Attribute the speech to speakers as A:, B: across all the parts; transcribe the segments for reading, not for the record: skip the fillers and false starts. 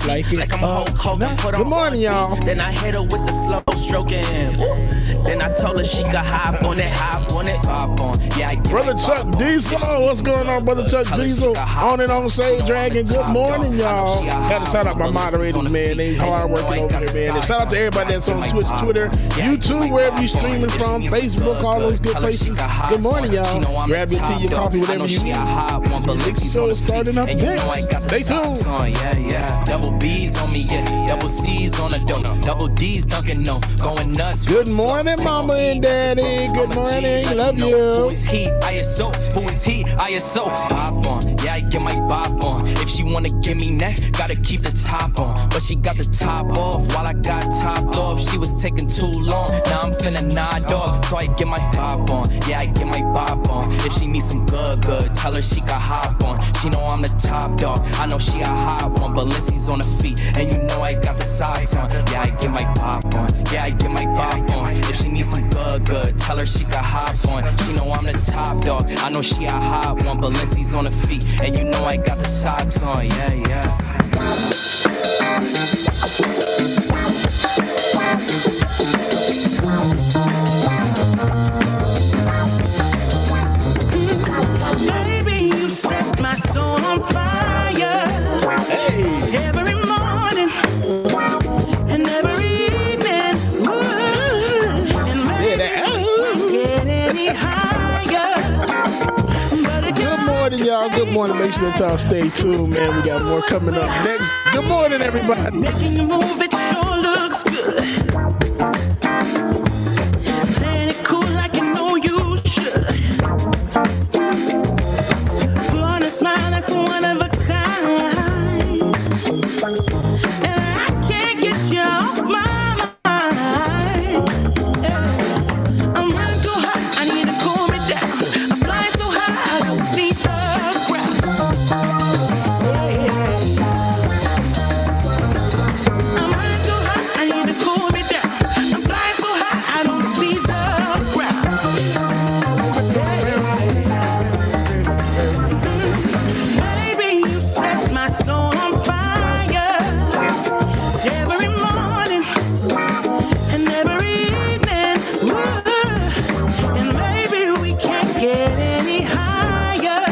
A: Just like it.
B: Like I'm Hulk Hogan, put on
A: Good morning, y'all.
B: Then I hit her with the slow stroking. Ooh. Then I told her she could hop on it, pop on. Yeah, I
A: Brother Chuck Diesel, what's going on, Brother Chuck Diesel? On and on, Sage Dragon. Good morning, y'all. Had to shout out my moderators, man. They hard working over there, man. And shout out to everybody that's on Twitch, Twitter, YouTube, wherever you streaming from, Facebook, all those good places. Good morning, y'all. Grab your tea, your coffee, whatever you need. The Dixon show is starting up next. Stay tuned.
B: Yeah. Double B's on me, yeah. Double C's on the donut. Double D's dunking, no. Going nuts.
A: Good morning, Mama and Daddy. Good morning. Love you.
B: Who is he? ISO. Who is he? ISO. Pop on. Yeah, I get my bop on. If she wanna give me neck, gotta keep the top on. But she got the top off while I got topped off. She was taking too long. Now I'm finna nod off. So I get my bop on. Yeah, I get my bop on. If she needs some good, tell her she can hop on. She know I'm the top dog. I know she a hot one. Balenci's on the feet. And you know I got the socks on. Yeah, I get my bop on. Yeah, I get my bop on. If she needs some good, tell her she can hop on. She know I'm the top dog. I know she a hot one. Balenci's on the feet. And you know I got the socks on. Yeah.
C: Baby, you set my soul on fire. Hey. Every morning and every evening. Ooh. And maybe I can't get any higher.
A: Good morning, y'all. Good morning. Make sure that y'all stay tuned, man. We got more coming up next. Good morning, everybody.
C: Making you move, it sure looks good. Playing it cool like you know you should. Gonna smile, that's one of a kind. And I can't get you off my mind. I'm running too hot, I need to cool me down. I'm flying so high, I don't see the ground. I'm running too hot, I need to cool me down. I'm flying so high, I don't see the ground. Baby, you set my soul on fire. Every morning and every evening. Ooh. And maybe we can't get any higher.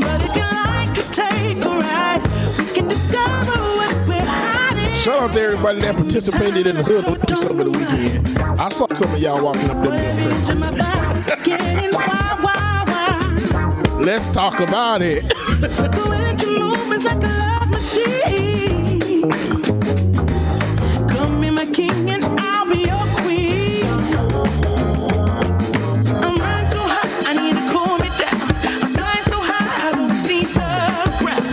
C: But if you like to take a ride, we can discover what we're hiding.
A: Shout out to everybody that participated in the hood over the weekend. I saw some of y'all walking up there. Let's talk about it.
C: The way that you move is like a love machine. Come be my king and I'll be your queen. I'm running so hot, I need to cool me down. I'm flying so high, I don't see the ground.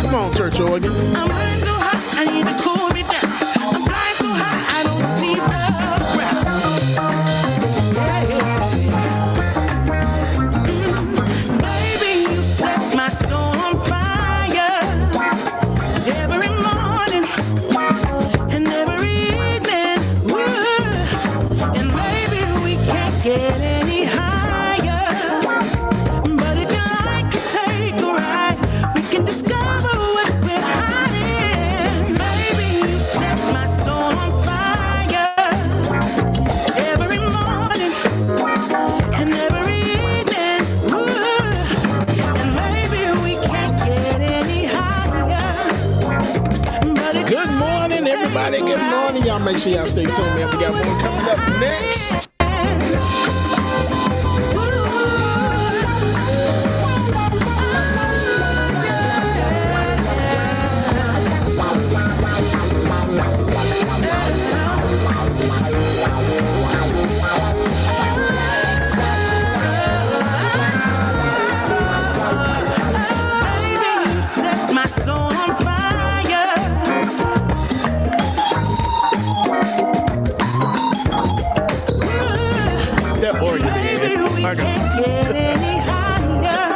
A: Come on, Church Organ.
C: I'm running so hot, I need to cool me down. I'm flying so high, I don't see the ground. Baby, you set my soul on fire. Every morning and every evening. Ooh. And maybe we can't get any higher. But if you like to take a ride, we can discover what we're hiding. Baby, you set my soul on fire. Every morning and every evening. Ooh. And maybe we can't get any higher. But if
A: Good morning, everybody. Good morning. Y'all make sure y'all stay tuned, man. We got more coming up next.
C: Baby, you set my soul on fire.
A: That organ,
C: Baby,
A: man.
C: we
A: My God.
C: can't get any higher.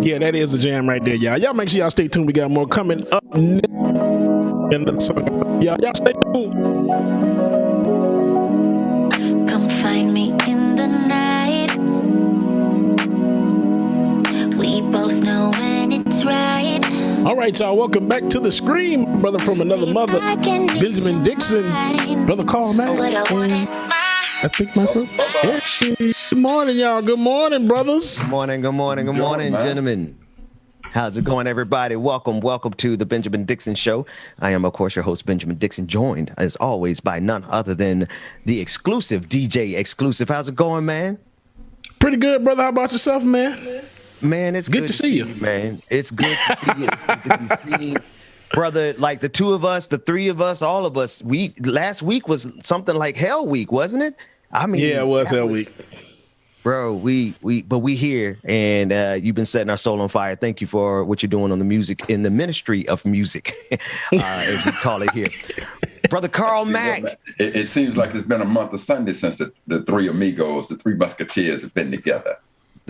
A: Yeah, that is a jam right there, y'all. Y'all make sure y'all stay tuned. We got more coming up next. And the song Y'all stay cool.
D: Come find me in the night. We both know when it's right.
A: All right, y'all. Welcome back to the Scream, brother from another mother, Benjamin Dixon, brother Carl Mack. I think myself. Hey, good morning, y'all. Good morning, brothers.
E: Good morning, gentlemen. How's it going, everybody? Welcome to the Benjamin Dixon Show. I am, of course, your host, Benjamin Dixon, joined, as always, by none other than the exclusive DJ Exclusive. How's it going, man?
A: Pretty good, brother. How about yourself, man?
E: Man, it's good to see you, man. It's good to see you. It's good to be seen. Brother, like the two of us, the three of us, all of us, last week was something like Hell Week, wasn't it? I mean,
A: yeah, it was Hell Week.
E: Bro, we here, and you've been setting our soul on fire. Thank you for what you're doing on the music, in the ministry of music, as we call it here. Brother Carl Mack.
F: It seems like it's been a month of Sunday since the three amigos, the three musketeers have been together.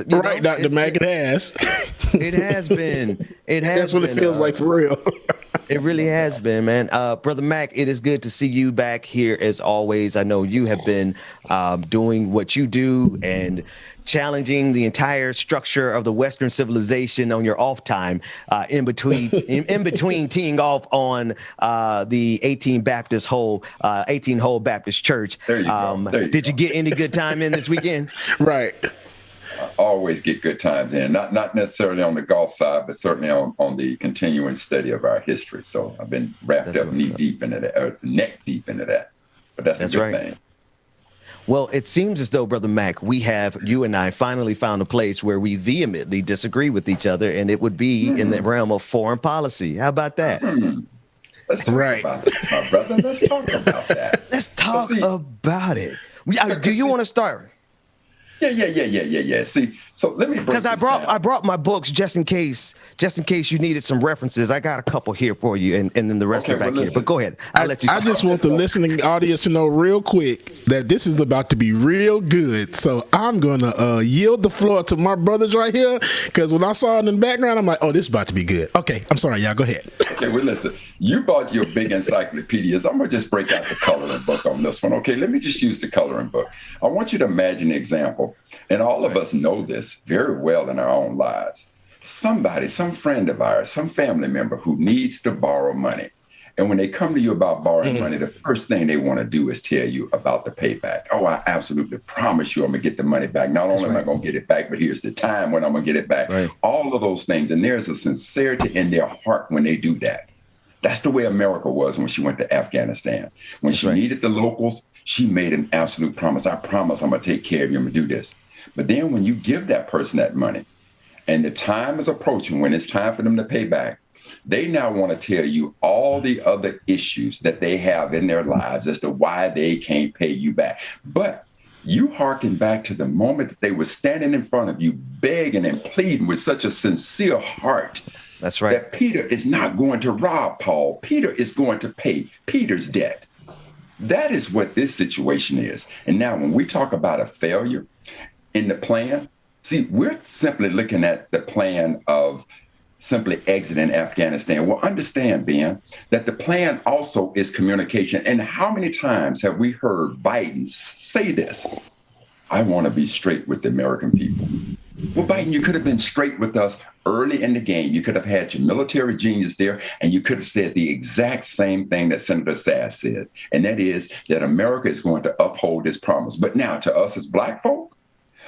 A: Right, Dr. Mack, it has.
E: It has been. It has.
A: That's what it feels like for real.
E: It really has been, man. Brother Mack, it is good to see you back here as always. I know you have been doing what you do and challenging the entire structure of the Western civilization on your off time, in between teeing off on the 18 hole Baptist Church.
F: There you go.
E: Did you get any good time in this weekend?
A: Right.
F: I always get good times in, not necessarily on the golf side, but certainly on the continuing study of our history. So I've been wrapped up knee deep into that, or neck deep into that. But that's a good thing.
E: Well, it seems as though, Brother Mack, you and I finally found a place where we vehemently disagree with each other, and it would be in the realm of foreign policy. How about that?
F: Let's talk about it, my brother. Let's talk about that.
E: Let's talk about it. Do you want to start?
F: Yeah. See, so let me,
E: because I brought my books just in case you needed some references. I got a couple here for you, and then the rest are back here. But go ahead. I'll let you start.
A: I just want the listening audience to know real quick that this is about to be real good. So I'm gonna yield the floor to my brothers right here, because when I saw it in the background, I'm like, oh, this is about to be good. Okay, I'm sorry, y'all. Go ahead.
F: Okay, well, listen. You bought your big encyclopedias. I'm gonna just break out the coloring book on this one. Okay, let me just use the coloring book. I want you to imagine an example. And all of us know this very well in our own lives. Somebody, some friend of ours, some family member who needs to borrow money. And when they come to you about borrowing money, the first thing they want to do is tell you about the payback. Oh, I absolutely promise you I'm going to get the money back. Not only am I going to get it back, but here's the time when I'm going to get it back. Right. All of those things. And there's a sincerity in their heart when they do that. That's the way America was when she went to Afghanistan. When she needed the locals, she made an absolute promise. I promise I'm going to take care of you. I'm going to do this. But then when you give that person that money and the time is approaching, when it's time for them to pay back, they now want to tell you all the other issues that they have in their lives as to why they can't pay you back. But you hearken back to the moment that they were standing in front of you, begging and pleading with such a sincere heart.
E: That's right.
F: That Peter is not going to rob Paul. Peter is going to pay Peter's debt. That is what this situation is. And now when we talk about a failure in the plan, see, we're simply looking at the plan of simply exiting Afghanistan. Well, understand, Ben, that the plan also is communication. And how many times have we heard Biden say this? I want to be straight with the American people. Well, Biden, you could have been straight with us early in the game. You could have had your military genius there, and you could have said the exact same thing that Senator Sass said, and that is that America is going to uphold this promise. But now to us as Black folk,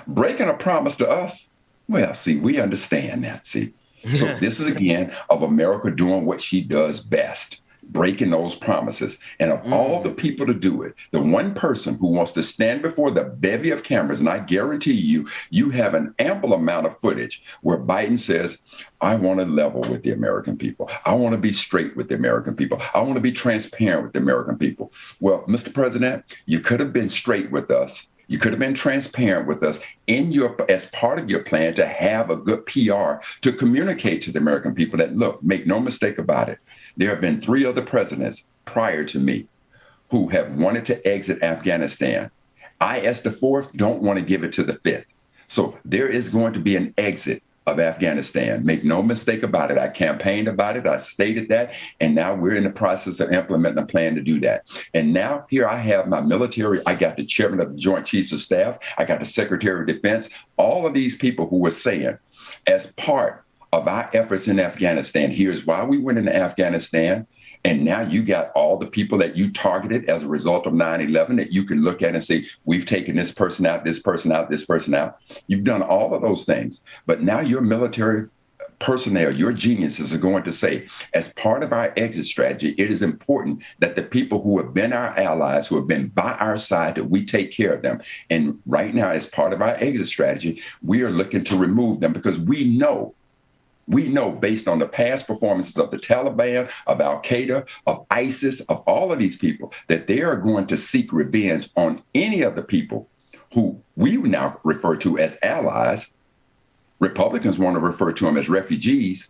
F: breaking a promise to us, well, see, we understand that, see. So this is, again, of America doing what she does best, breaking those promises. And of all the people to do it, the one person who wants to stand before the bevy of cameras, and I guarantee you, you have an ample amount of footage where Biden says, I want to level with the American people. I want to be straight with the American people. I want to be transparent with the American people. Well, Mr. President, you could have been straight with us. You could have been transparent with us as part of your plan to have a good PR to communicate to the American people that, look, make no mistake about it. There have been 3 other presidents prior to me who have wanted to exit Afghanistan. I, as the 4th, don't want to give it to the 5th. So there is going to be an exit of Afghanistan. Make no mistake about it. I campaigned about it. I stated that. And now we're in the process of implementing a plan to do that. And now here I have my military. I got the chairman of the Joint Chiefs of Staff. I got the Secretary of Defense. All of these people who were saying, as part of our efforts in Afghanistan, here's why we went into Afghanistan. And now you got all the people that you targeted as a result of 9/11 that you can look at and say, we've taken this person out, this person out, this person out. You've done all of those things. But now your military personnel, your geniuses are going to say, as part of our exit strategy, it is important that the people who have been our allies, who have been by our side, that we take care of them. And right now, as part of our exit strategy, we are looking to remove them because we know based on the past performances of the Taliban, of Al-Qaeda, of ISIS, of all of these people, that they are going to seek revenge on any of the people who we now refer to as allies. Republicans want to refer to them as refugees.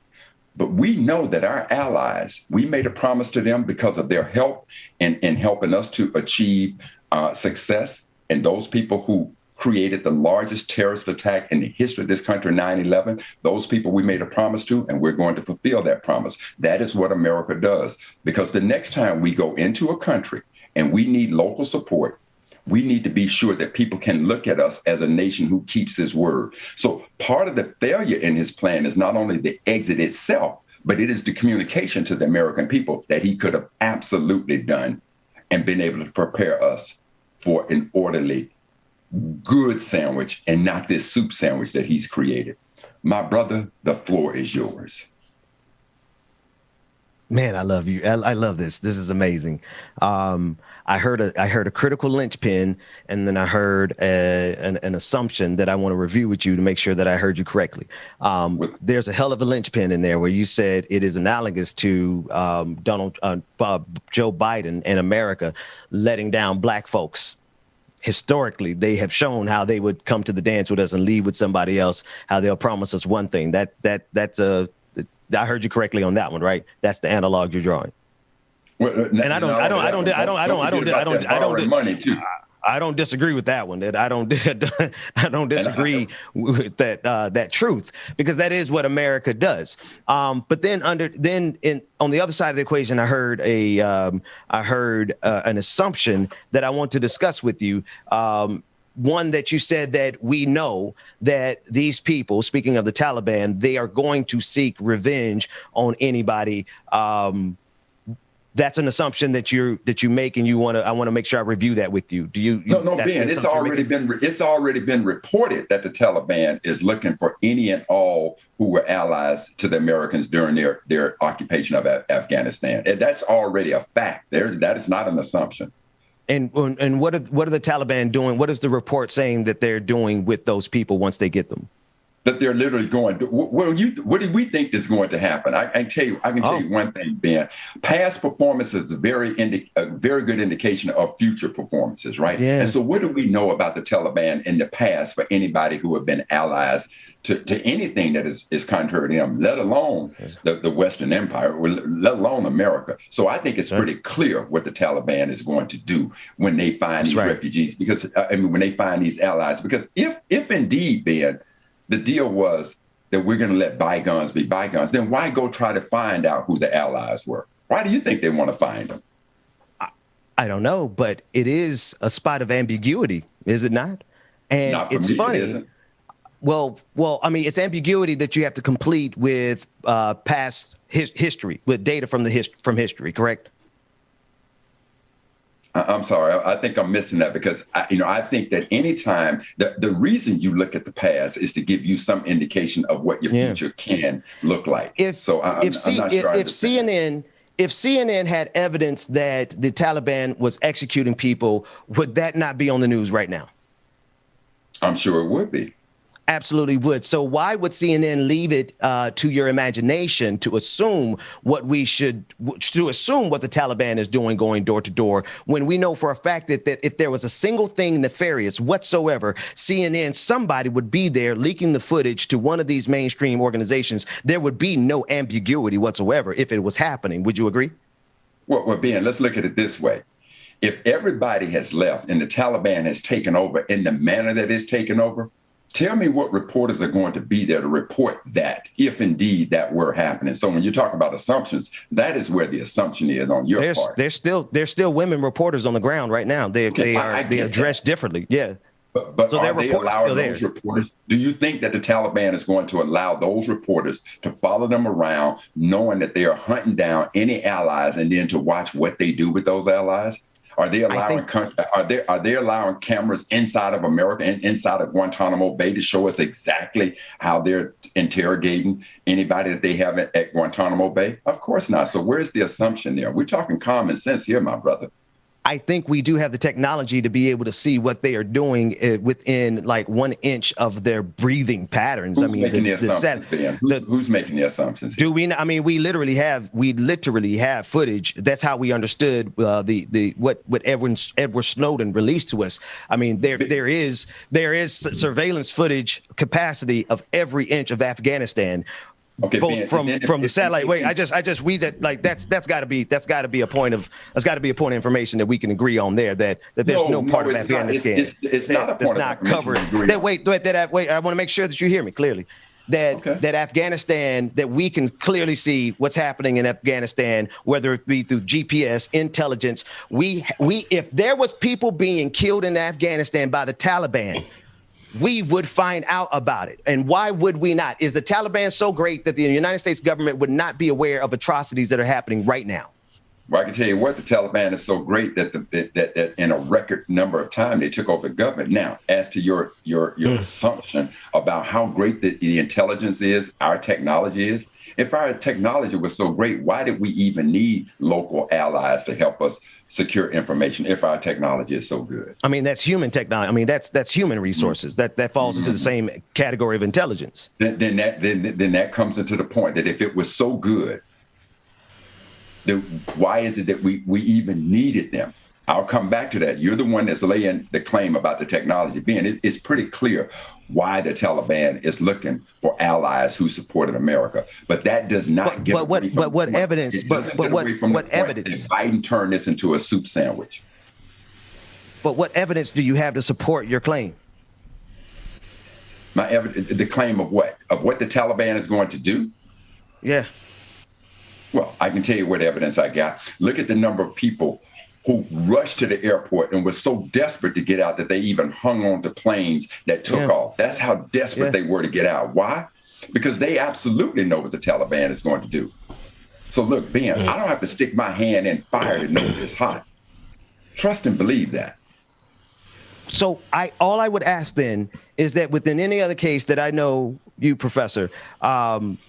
F: But we know that our allies, we made a promise to them because of their help in helping us to achieve success. And those people who created the largest terrorist attack in the history of this country, 9/11. Those people we made a promise to, and we're going to fulfill that promise. That is what America does. Because the next time we go into a country and we need local support, we need to be sure that people can look at us as a nation who keeps his word. So part of the failure in his plan is not only the exit itself, but it is the communication to the American people that he could have absolutely done and been able to prepare us for an orderly, good sandwich and not this soup sandwich that he's created. My brother, the floor is yours.
E: Man, I love you. I love this. This is amazing. I heard a critical linchpin, and then I heard an assumption that I want to review with you to make sure that I heard you correctly. There's a hell of a linchpin in there where you said it is analogous to Joe Biden and America letting down black folks. Historically, they have shown how they would come to the dance with us and leave with somebody else, how they'll promise us one thing. I heard you correctly on that one, right? That's the analog you're drawing.
F: Well,
E: and I don't disagree with that one. I don't disagree with that truth, because that is what America does. But then on the other side of the equation, I heard an assumption that I want to discuss with you. One that you said that we know that these people, speaking of the Taliban, they are going to seek revenge on anybody. That's an assumption that you make, and I want to make sure I review that with you.
F: No, Ben, it's already been reported that the Taliban is looking for any and all who were allies to the Americans during their occupation of Afghanistan. And that's already a fact. That is not an assumption.
E: And what are the Taliban doing? What is the report saying that they're doing with those people once they get them?
F: That they're literally going to, what do we think is going to happen? I can tell you one thing, Ben. Past performance is a very good indication of future performances, right?
E: Yeah.
F: And so what do we know about the Taliban in the past for anybody who have been allies to anything that is contrary to them, let alone the Western Empire, or let alone America? So I think it's pretty clear what the Taliban is going to do when they find these refugees, because when they find these allies, because if indeed, Ben, the deal was that we're going to let bygones be bygones, then why go try to find out who the allies were? Why do you think they want to find them?
E: I don't know, but it is a spot of ambiguity, is it not? And it's funny. It well, I mean, it's ambiguity that you have to complete with past history, with data from history, correct?
F: I'm sorry. I think I'm missing that, because I think that anytime the reason you look at the past is to give you some indication of what your future can look like. If CNN had evidence that the Taliban was executing people, would that not be on the news right now? I'm sure it would be.
E: Absolutely would. So why would CNN leave it to your imagination to assume what the Taliban is doing, going door to door, when we know for a fact that if there was a single thing nefarious whatsoever, CNN, somebody would be there leaking the footage to one of these mainstream organizations. There would be no ambiguity whatsoever if it was happening. Would you agree?
F: Well, Ben, let's look at it this way. If everybody has left and the Taliban has taken over in the manner that it's taken over, Tell me what reporters are going to be there to report that, if indeed that were happening. So when you talk about assumptions, that is where the assumption is on your part.
E: There's still women reporters on the ground right now. They are dressed differently. Yeah.
F: But
E: so
F: are they allowing those reporters? Do you think that the Taliban is going to allow those reporters to follow them around, knowing that they are hunting down any allies, and then to watch what they do with those allies? Are they allowing are they allowing cameras inside of America and inside of Guantanamo Bay to show us exactly how they're interrogating anybody that they have at Guantanamo Bay? Of course not. So where's the assumption there? We're talking common sense here, my brother.
E: I think we do have the technology to be able to see what they are doing within like 1 inch of their breathing patterns.
F: Who's making the assumptions?
E: Do we? I mean, we literally have footage. That's how we understood what Edward Snowden released to us. I mean, there is surveillance footage capacity of every inch of Afghanistan.
F: Okay,
E: both from the satellite. Wait, I just read that, like that's got to be a point of information that we can agree on there, that there's no part of Afghanistan
F: it's not a point
E: that's not covered. Wait, I want to make sure that you hear me clearly. That Afghanistan, that we can clearly see what's happening in Afghanistan, whether it be through GPS, intelligence. If there was people being killed in Afghanistan by the Taliban, we would find out about it. And why would we not? Is the Taliban so great that the United States government would not be aware of atrocities that are happening right now?
F: Well, I can tell you what, the Taliban is so great that that in a record number of time they took over the government. Now, as to your assumption about how great the intelligence is, our technology is, if our technology was so great, why did we even need local allies to help us secure information if our technology is so good?
E: I mean, that's human technology. I mean, that's human resources. That falls into the same category of intelligence.
F: Then that comes into the point that if it was so good, then why is it that we even needed them? I'll come back to that. You're the one that's laying the claim about the technology being. It's pretty clear why the Taliban is looking for allies who supported America, but that does not get.
E: What evidence? But what evidence?
F: Biden turned this into a soup sandwich.
E: But what evidence do you have to support your claim?
F: The claim of what? Of what the Taliban is going to do?
E: Yeah.
F: Well, I can tell you what evidence I got. Look at the number of people who rushed to the airport and were so desperate to get out that they even hung on to planes that took off. That's how desperate they were to get out. Why? Because they absolutely know what the Taliban is going to do. So look, Ben, I don't have to stick my hand in fire to know it's hot. Trust and believe that.
E: So all I would ask then is that within any other case that I know you, Professor,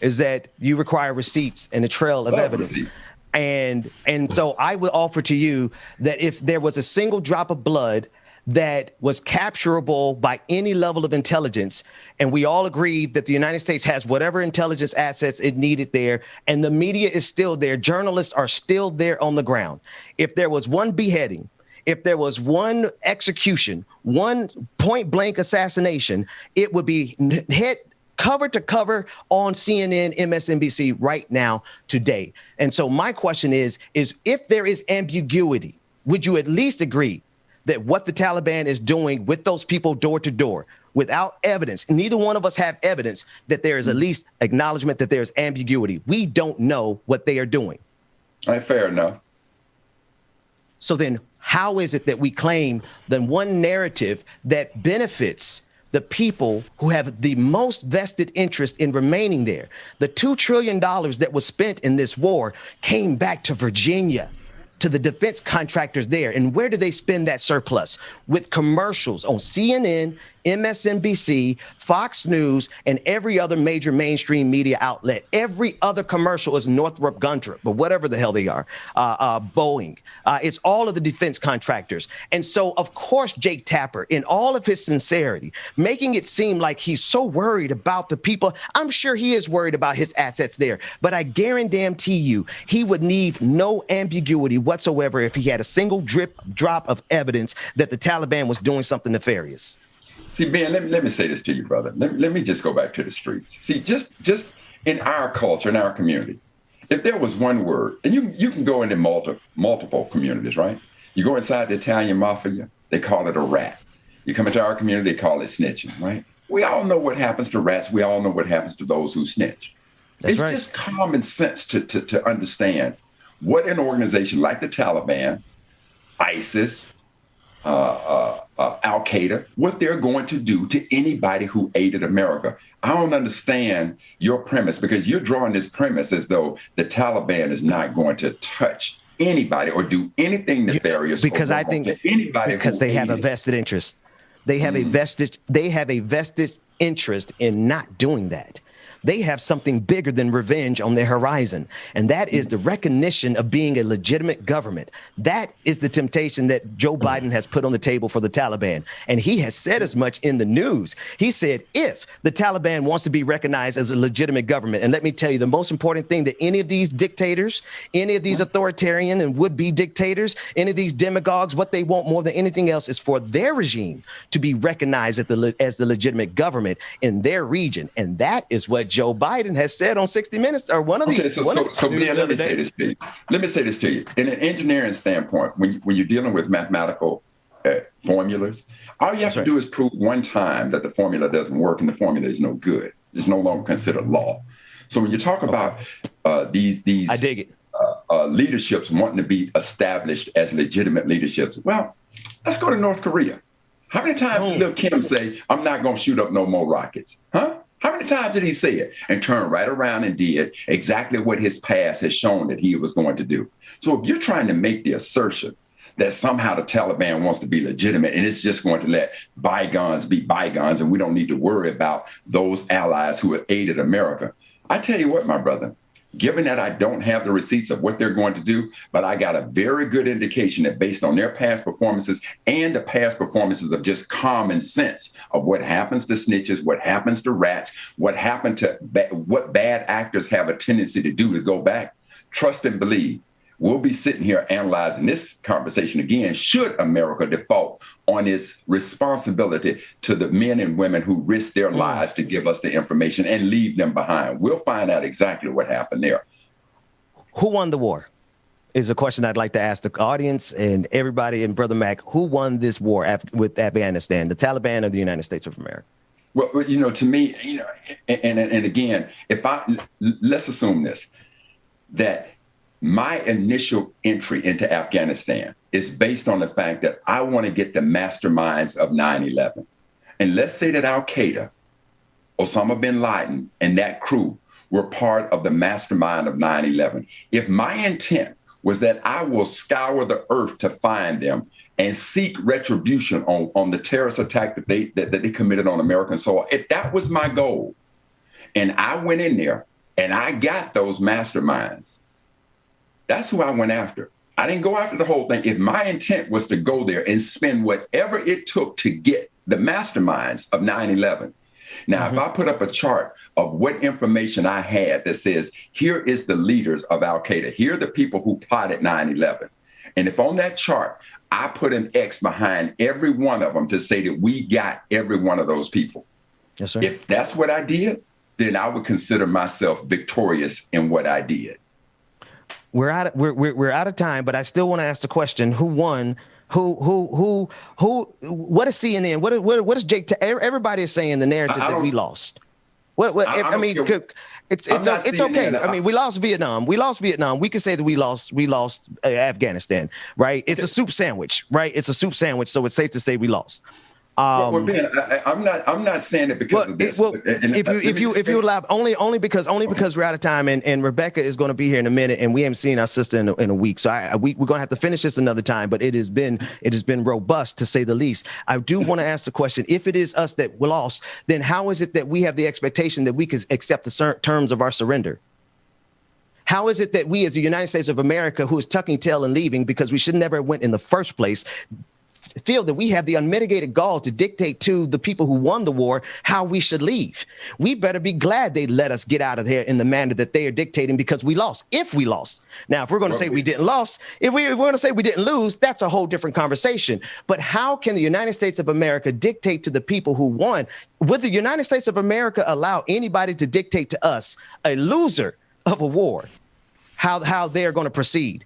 E: is that you require receipts and a trail of evidence. And so I would offer to you that if there was a single drop of blood that was capturable by any level of intelligence, and we all agreed that the United States has whatever intelligence assets it needed there, and the media is still there, journalists are still there on the ground. If there was one beheading, if there was one execution, one point blank assassination, it would be hit cover to cover on CNN, MSNBC right now today. And so my question is if there is ambiguity, would you at least agree that what the Taliban is doing with those people door to door without evidence, neither one of us have evidence that there is at least acknowledgement that there's ambiguity. We don't know what they are doing.
F: Fair enough.
E: So then how is it that we claim the one narrative that benefits the people who have the most vested interest in remaining there? The $2 trillion that was spent in this war came back to Virginia, to the defense contractors there. And where do they spend that surplus? With commercials on CNN, MSNBC, Fox News, and every other major mainstream media outlet. Every other commercial is Northrop Grumman, but whatever the hell they are, Boeing. It's all of the defense contractors. And so, of course, Jake Tapper, in all of his sincerity, making it seem like he's so worried about the people. I'm sure he is worried about his assets there, but I guarantee you he would need no ambiguity whatsoever if he had a single drop of evidence that the Taliban was doing something nefarious.
F: See, Ben, let me say this to you, brother. Let me just go back to the streets. See, just in our culture, in our community, if there was one word, and you can go into multiple communities, right? You go inside the Italian mafia, they call it a rat. You come into our community, they call it snitching, right? We all know what happens to rats. We all know what happens to those who snitch.
E: That's
F: it's
E: right.
F: just common sense to understand what an organization like the Taliban, ISIS, Al Qaeda, what they're going to do to anybody who aided America. I don't understand your premise, because you're drawing this premise as though the Taliban is not going to touch anybody or do anything nefarious.
E: Because I think
F: anybody
E: because they have a vested interest. They have a vested interest in not doing that. They have something bigger than revenge on their horizon, and that is the recognition of being a legitimate government. That is the temptation that Joe Biden has put on the table for the Taliban, and he has said as much in the news. He said, if the Taliban wants to be recognized as a legitimate government, and let me tell you, the most important thing that any of these dictators, any of these authoritarian and would-be dictators, any of these demagogues, what they want more than anything else is for their regime to be recognized as the legitimate government in their region, and that is what Joe Biden has said on 60 Minutes, or one of these.
F: So let me say this to you. Let me say this to you. In an engineering standpoint, when you're dealing with mathematical formulas, all you have to do is prove one time that the formula doesn't work and the formula is no good. It's no longer considered law. So when you talk about these
E: I dig it.
F: Leaderships wanting to be established as legitimate leaderships, well, let's go to North Korea. How many times did Lil Kim say, I'm not going to shoot up no more rockets? Huh? How many times did he say it and turn right around and did exactly what his past has shown that he was going to do? So if you're trying to make the assertion that somehow the Taliban wants to be legitimate and it's just going to let bygones be bygones and we don't need to worry about those allies who have aided America, I tell you what, my brother, given that I don't have the receipts of what they're going to do, but I got a very good indication that based on their past performances and the past performances of just common sense of what happens to snitches, what happens to rats, what happened to what bad actors have a tendency to do to go back, trust and believe. We'll be sitting here analyzing this conversation again. Should America default on its responsibility to the men and women who risk their lives to give us the information and leave them behind? We'll find out exactly what happened there.
E: Who won the war is a question I'd like to ask the audience and everybody. And Brother Mac, who won this war with Afghanistan, the Taliban or the United States of America?
F: Well, to me, and again, let's assume this, that my initial entry into Afghanistan is based on the fact that I want to get the masterminds of 9/11. And let's say that Al Qaeda, Osama bin Laden, and that crew were part of the mastermind of 9/11. If my intent was that I will scour the earth to find them and seek retribution on the terrorist attack that they committed on American soil, if that was my goal, and I went in there and I got those masterminds, that's who I went after. I didn't go after the whole thing. If my intent was to go there and spend whatever it took to get the masterminds of 9/11. Now, if I put up a chart of what information I had that says, here is the leaders of Al Qaeda, here are the people who plotted 9/11. And if on that chart, I put an X behind every one of them to say that we got every one of those people.
E: Yes, sir.
F: If that's what I did, then I would consider myself victorious in what I did.
E: We're out of time, but I still want to ask the question: who won? Who? What is CNN? What is Jake? Everybody is saying the narrative that we lost. I mean, it's okay. I mean, we lost Vietnam. We can say that we lost Afghanistan, right? It's a soup sandwich, right? It's a soup sandwich, so it's safe to say we lost.
F: Ben, I'm not saying it because of this.
E: Well, if you allow, only because we're out of time, and Rebecca is going to be here in a minute, and we haven't seen our sister in a week, so we're going to have to finish this another time. But it has been robust, to say the least. I do want to ask the question: if it is us that we lost, then how is it that we have the expectation that we could accept the terms of our surrender? How is it that we, as the United States of America, who is tucking tail and leaving because we should never have went in the first place, feel that we have the unmitigated gall to dictate to the people who won the war how we should leave? We better be glad they let us get out of here in the manner that they are dictating, because we lost. If we lost. Now, if we're going to say we didn't lose, if we're going to say we didn't lose, that's a whole different conversation. But how can the United States of America dictate to the people who won? Would the United States of America allow anybody to dictate to us, a loser of a war, how they're going to proceed?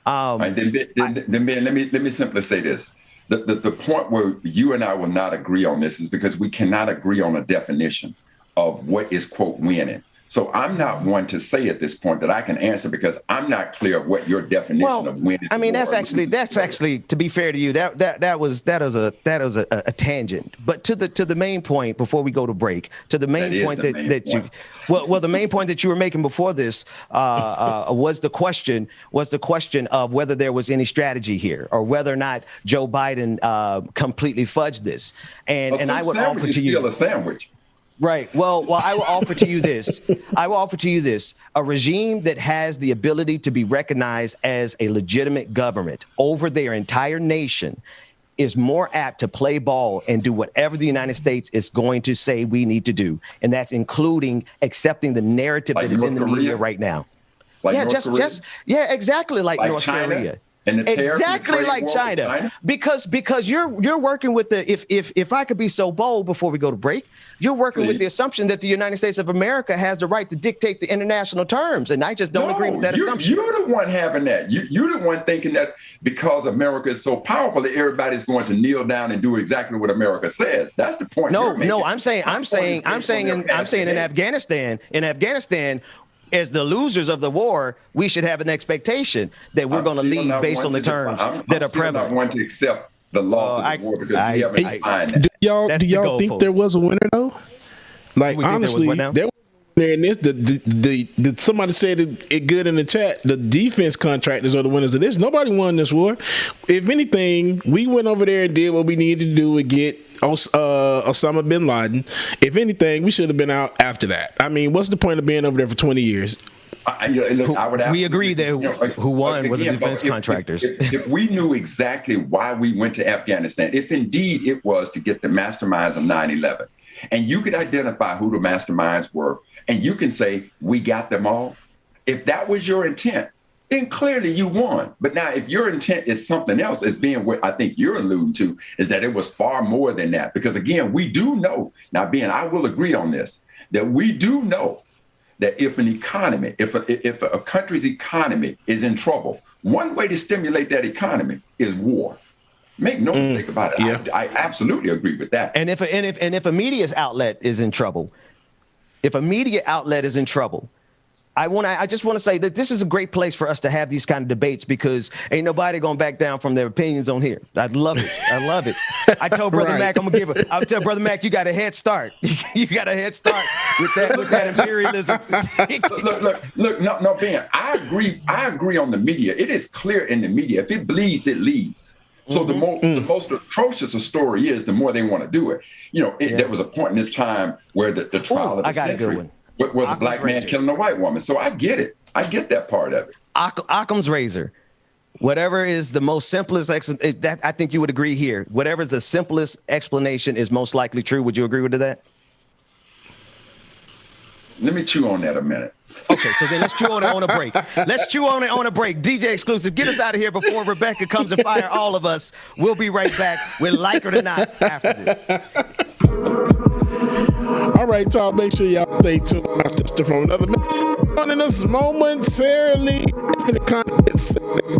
F: Then let me simply say this. The point where you and I will not agree on this is because we cannot agree on a definition of what is, quote, winning. So I'm not one to say at this point that I can answer because I'm not clear of what your definition of winning is.
E: I mean, that's actually to be fair to you, that was a tangent. But to the main point before we go to break, to the main point the main point that you were making before this was the question of whether there was any strategy here or whether or not Joe Biden completely fudged this. And I would offer to you
F: still a sandwich.
E: Right. Well, I will offer to you this. A regime that has the ability to be recognized as a legitimate government over their entire nation is more apt to play ball and do whatever the United States is going to say we need to do. And that's including accepting the narrative that is in the media right now. Exactly like North Korea.
F: And
E: exactly like China. Because you're working with if I could be so bold before we go to break, you're working with the assumption that the United States of America has the right to dictate the international terms. And I just don't agree with that assumption.
F: You're the one having that. You're the one thinking that because America is so powerful that everybody's going to kneel down and do exactly what America says. That's the point.
E: No, I'm saying in Afghanistan, as the losers of the war, we should have an expectation that we're going to leave based on the terms that are prevalent.
F: I'm not going to accept the loss of the war because we haven't defined that.
A: Do y'all think there was a winner though? Like honestly, there was and this somebody said it good in the chat. The defense contractors are the winners of this. Nobody won this war. If anything, we went over there and did what we needed to do to get Osama bin Laden. If anything, we should have been out after that. I mean, what's the point of being over there for 20 years?
E: We agree that who won was the defense contractors.
F: If we knew exactly why we went to Afghanistan, if indeed it was to get the masterminds of 9/11, and you could identify who the masterminds were, and you can say, we got them all. If that was your intent, then clearly you won. But now if your intent is something else, as being what I think you're alluding to, is that it was far more than that. Because again, we do know, now Ben, I will agree on this, that we do know that if an economy, if a country's economy is in trouble, one way to stimulate that economy is war. Make no mistake about it. Yeah. I absolutely agree with that.
E: And if a media outlet is in trouble, I just want to say that this is a great place for us to have these kind of debates because ain't nobody gonna back down from their opinions on here. I love it. I told Brother Mac I'll tell Brother Mac you got a head start. You got a head start with that imperialism.
F: Look, no, Ben, I agree on the media. It is clear in the media. If it bleeds, it leads. So the most atrocious a story is, the more they want to do it. There was a point in this time where the trial of the century was a black man killing a white woman. So I get it. I get that part of it.
E: Occam's razor. Whatever is the most simplest, that I think you would agree here. Whatever is the simplest explanation is most likely true. Would you agree with that?
F: Let me chew on that a minute.
E: Okay, so then let's chew on it on a break. DJ Exclusive, get us out of here before Rebecca comes and fire all of us. We'll be right back with Like It or Not after this.
A: All right, y'all, make sure y'all stay tuned. My sister from another joining us momentarily in the comments.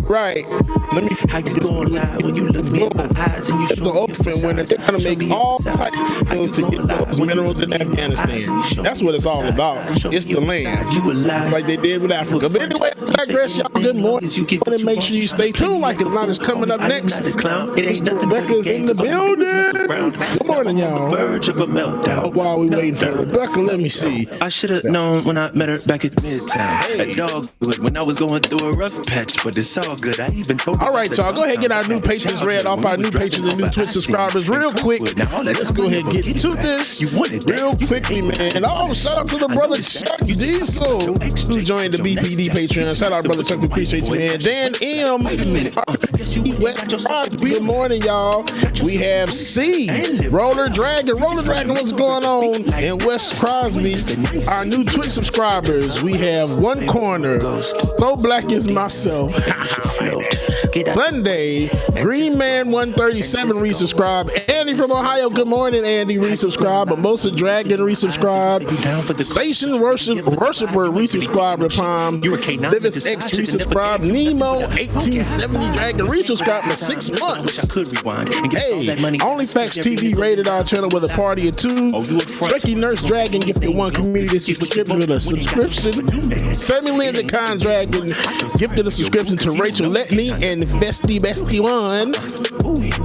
A: Right. Let me.
C: How you going live when you look me in my eyes and you
A: it's the ultimate winner. They're trying to make all types of deals to get those minerals in Afghanistan. That's what it's all about. It's the land. It's like they did with Africa. But anyway, I digress, y'all. Good morning. And make sure you stay tuned. Like It or Not is coming up next. Rebecca's in the building. Good morning, y'all. While we waiting for Rebecca, let me see.
C: I should have known when I met her back at Midtown. That dogwood when I was going through a rough patch, but it's all good. I even told her.
A: All right, y'all, go ahead and get our new patrons read off, our new patrons and new Twitch subscribers real quick. Let's go ahead and get to this real quickly, man. Oh, shout out to the brother Chuck Diesel who joined the BPD Patreon. Shout out, brother Chuck. We appreciate you, man. Dan M. Good morning, y'all. We have C. Roller Dragon. What's going on? And Wes Crosby, our new Twitch subscribers. We we have one corner, so black as myself. Sunday, Green Man 137 resubscribe. Andy from Ohio, good morning, Andy, resubscribe. Mimosa Dragon resubscribe. Station Worshipper resubscribe to Palm. Civis X resubscribe. Nemo 1870 Dragon resubscribe for 6 months. Hey, OnlyFacts TV rated our channel with a party of 2. Tricky Nurse Dragon gifted 1 community subscription with a subscription. Sammy Lynn the Con Dragon gifted a subscription to Rachel Letney and Bestie 1.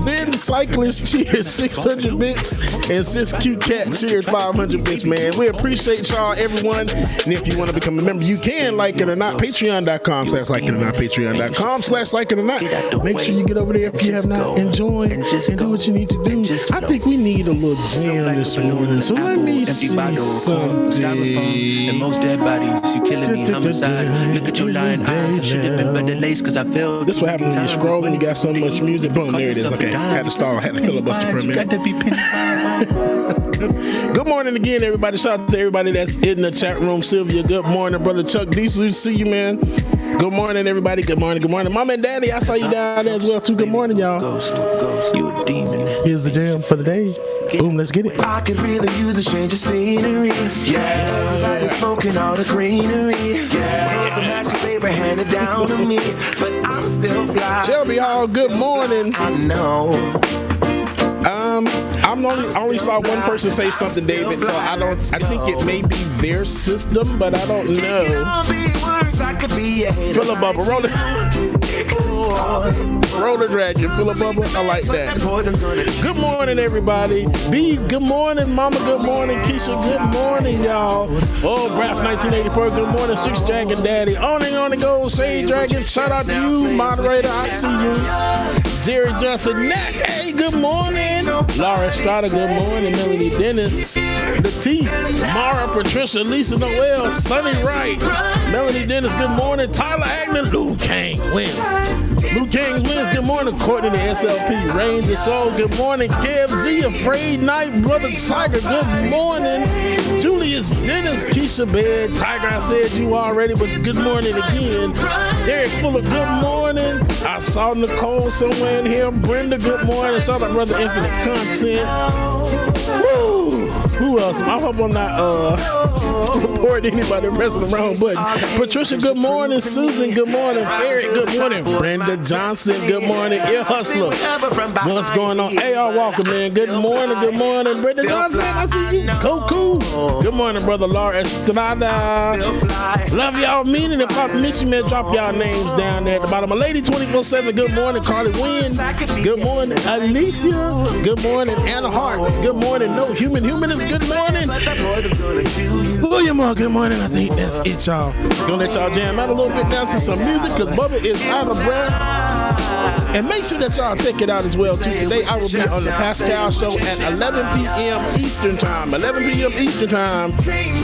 A: Then Cyclist cheers 600 bits and Sis Cute Cat cheers 500 bits, man. We appreciate y'all, everyone. And if you want to become a member, you can, like it or not, patreon.com/like it or not, patreon.com/like it or not. Make sure you get over there if you have not and join and do what you need to do. I think we need a little jam this morning, so let me see something.
G: And most dead bodies, you killing me, homicide. Look at your lying eyes, I should have been better laced cause I failed.
A: This what happens when you scroll and you got so much music. Boom, there it is. Okay, I had to stall, I had to filibuster for a minute. Good morning again, everybody. Shout out to everybody that's in the chat room. Sylvia, good morning. Brother Chuck Diesel, see you, man. Good morning, everybody. Good morning, good morning. Mom and Daddy, I saw you down there as well, too. Good morning, y'all.
G: Ghost, you a demon.
A: Here's the jam for the day. Boom, let's get it.
H: I could really use a change of scenery. Yeah, everybody smoking all the greenery. Yeah, the matches they were handed down to me, but I'm still fly.
A: Shelby Hall, good morning.
H: I know.
A: I only saw one person say something, David, so I think it may be their system, but I don't know. Fill a bubble, roll it. Roll the dragon, fill a bubble. I like that. Good morning, everybody. B, good morning. Mama, good morning. Keisha, good morning, y'all. Oh, Braf 1984, good morning. Six Dragon Daddy. On the go, Sage Dragon. Shout out to you, moderator. I see you. Jerry Johnson, Nat, hey, good morning. Laura Estrada, good morning. Melanie Dennis, the T, Mara, Patricia, Lisa Noel, Sunny Wright, Melanie Dennis, good morning. Tyler Agnew, Lou Kang wins. Lou Kang wins, good morning. Courtney, the SLP, Ranger Soul, good morning. Kev Z, Afraid Night, Brother Tiger, good morning. Julius Dennis, Keisha Bed, Tiger, I said you already, but good morning again. Derek Fuller, good morning. I saw Nicole somewhere in here. Brenda, good morning. Shout out Brother Infinite Content. Woo! Who else? I hope I'm not reporting anybody messing around, but Patricia, good morning. Susan, good morning. Eric, good morning. Brenda Johnson, good morning. Ear Hustler, what's going on? A.R. Walker, man, good morning. Good morning. Brenda Johnson, I see you. Goku. Good morning, Brother Laura Estrada. Love y'all. Meaning if I miss you, man, drop y'all names down there at the bottom. A lady 24/7, good morning. Carly Wynn, good morning. Alicia, good morning. Anna Hart, good morning. No Human Humanist, good morning. William, good morning. I think that's it, y'all. Gonna let y'all jam out a little bit down to some music because Bubba is out of breath. And make sure that y'all check it out as well, too. Today, I will be on the Pascal Show at 11 p.m. Eastern Time. 11 p.m. Eastern Time.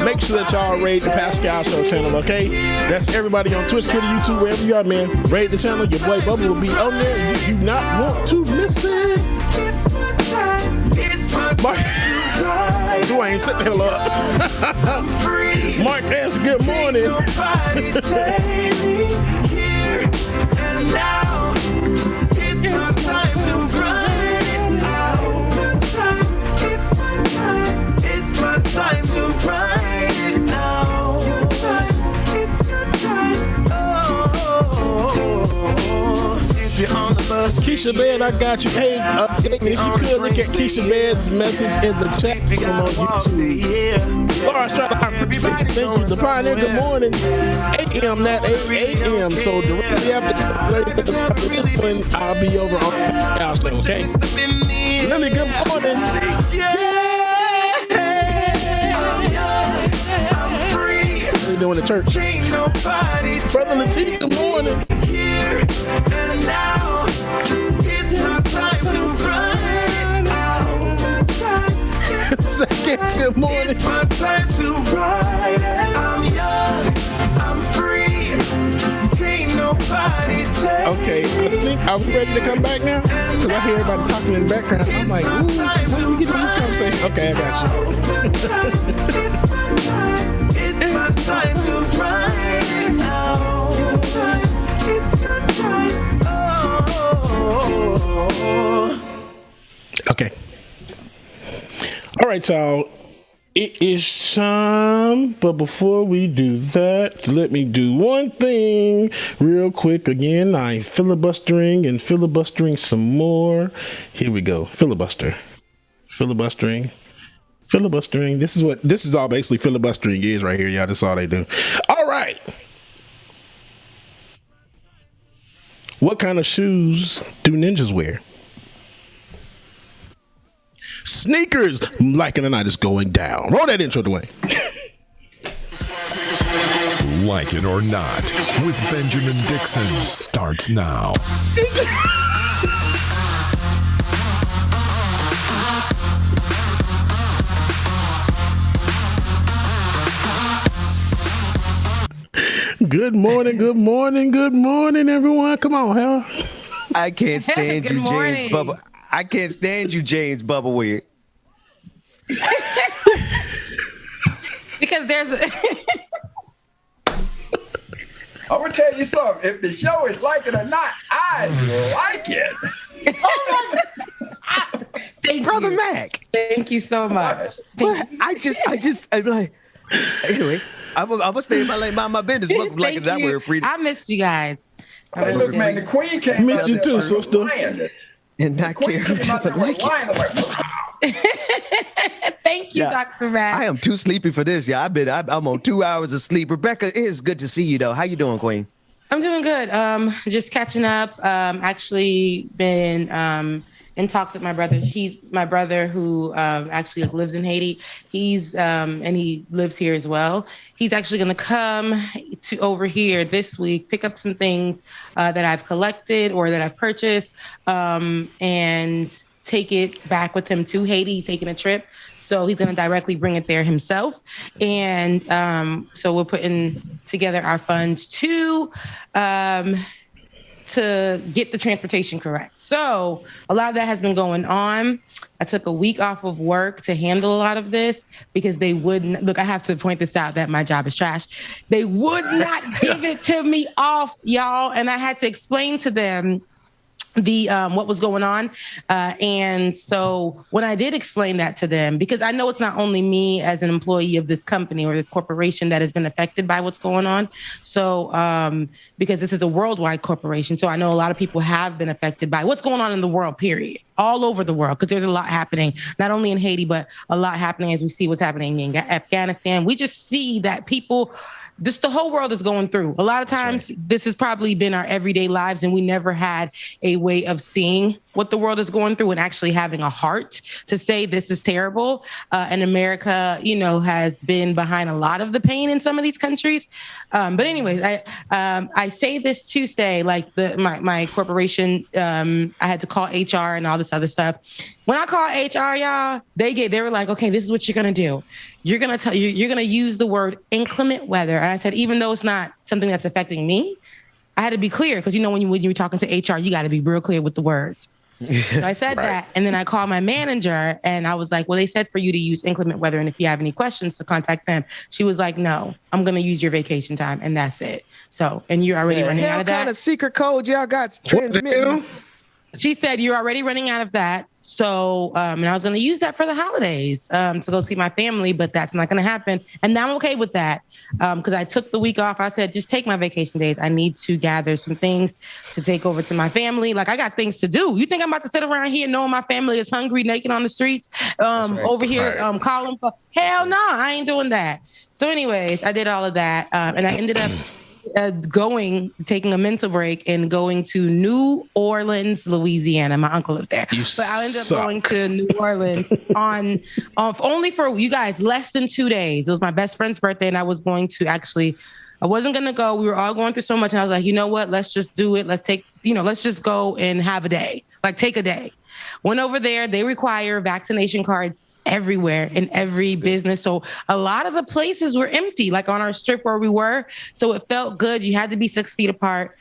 A: Make sure that y'all rate the Pascal Show channel, okay? That's everybody on Twitch, Twitter, YouTube, wherever you are, man. Rate the channel. Your boy Bubba will be on there. You do not want to miss it. Mark, Dwayne, shut the hell up. Mark S., good morning.
H: It's my time to ride it now. It's my time. If you're on the bus,
A: Keisha Bed, I got you. Hey, if you could look at Keisha Bed's message in the chat room on YouTube. Laura Strata, I appreciate you. Thank you. The Pioneer, good morning. 8 a.m., not 8 a.m. So directly after when I'll be over on the house, okay? Lily, good morning. What are you doing at church? Brother Latif, good morning.
H: And now it's my time to ride out.
A: Seconds, good morning.
H: It's my time to ride. I'm young, I'm free. Can't nobody
A: Okay, I think I'm ready to come back now because I hear everybody talking in the background. I'm like, ooh, how do we get to this conversation? Okay, I got you.
H: It's my time to ride now. It's your time. Oh.
A: Okay. All right, so it is time, but before we do that, let me do one thing real quick. Again, I'm filibustering some more. Here we go. Filibustering. This is all basically filibustering is right here, y'all. That's all they do. All right. What kind of shoes do ninjas wear? Sneakers. Like it or not, it's going down. Roll that intro, Dwayne.
I: Like it or not, with Benjamin Dixon starts now.
A: Good morning, everyone. Come on, hell.
E: I can't stand you,
J: morning.
E: James Bubba. I can't stand you, James Bubba Weird.
J: Because there's a
F: I'm gonna tell you something. If the show is like it or not, I like it.
J: Thank
E: Brother
J: you.
E: Mac.
J: Thank you so much.
E: What? I'm like, anyway, I'm gonna stay in my business. Welcome, like
J: Thank
E: that
J: you.
E: word, Freedom.
J: I missed you guys.
F: Hey, look, man, the queen came
A: Missed
F: out
A: you
F: there
A: too,
F: like
A: sister.
F: lion.
E: And
F: The
E: not
F: queen
E: care who
F: came out there
E: doesn't like
F: like
E: it.
F: lion. I'm like,
J: Thank you,
E: Yeah.
J: Dr. Matt.
E: I am too sleepy for this. Yeah, I'm on 2 hours of sleep. Rebecca, it is good to see you though. How you doing, Queen?
J: I'm doing good. Just catching up. Actually been in talks with my brother. He's my brother who actually lives in Haiti. He's and he lives here as well. He's actually going to come to over here this week, pick up some things that I've collected or that I've purchased, and take it back with him to Haiti. He's taking a trip. So he's going to directly bring it there himself. And so we're putting together our funds to get the transportation correct. So a lot of that has been going on. I took a week off of work to handle a lot of this because they wouldn't look. I have to point this out that my job is trash. They would not give it to me off, y'all. And I had to explain to them the what was going on. And so when I did explain that to them, because I know it's not only me as an employee of this company or this corporation that has been affected by what's going on. So because this is a worldwide corporation. So I know a lot of people have been affected by what's going on in the world, period, all over the world, because there's a lot happening, not only in Haiti, but a lot happening as we see what's happening in Afghanistan. We just see that people, this the whole world is going through. A lot of times, this has probably been our everyday lives, and we never had a way of seeing what the world is going through and actually having a heart to say this is terrible. And America, has been behind a lot of the pain in some of these countries. But anyways, I say this to say, like my corporation, I had to call HR and all this other stuff. When I call HR, y'all, they were like, okay, this is what you're gonna do. You're gonna use the word inclement weather. And I said, even though it's not something that's affecting me, I had to be clear because when you're talking to HR, you got to be real clear with the words. So I said that, and then I called my manager, and I was like, well, they said for you to use inclement weather, and if you have any questions, to contact them. She was like, no, I'm gonna use your vacation time, and that's it. So, and you're already running out of that.
E: What kind of secret code y'all got transmitting?
J: She said, you're already running out of that. So, and I was going to use that for the holidays to go see my family, but that's not going to happen. And I'm okay with that because I took the week off. I said, just take my vacation days. I need to gather some things to take over to my family. Like, I got things to do. You think I'm about to sit around here knowing my family is hungry, naked on the streets, over here calling for, hell no, I ain't doing that. So anyways, I did all of that. And I ended up taking a mental break and going to New Orleans, Louisiana. My uncle lives there. But I ended up going to New Orleans on only for, you guys, less than 2 days. It was my best friend's birthday, and I wasn't going to go. We were all going through so much, and I was like, you know what? Let's just do it. Let's take let's just go and have a day, like take a day. Went over there. They require vaccination cards everywhere in every business. So a lot of the places were empty, like on our strip where we were. So it felt good. You had to be 6 feet apart.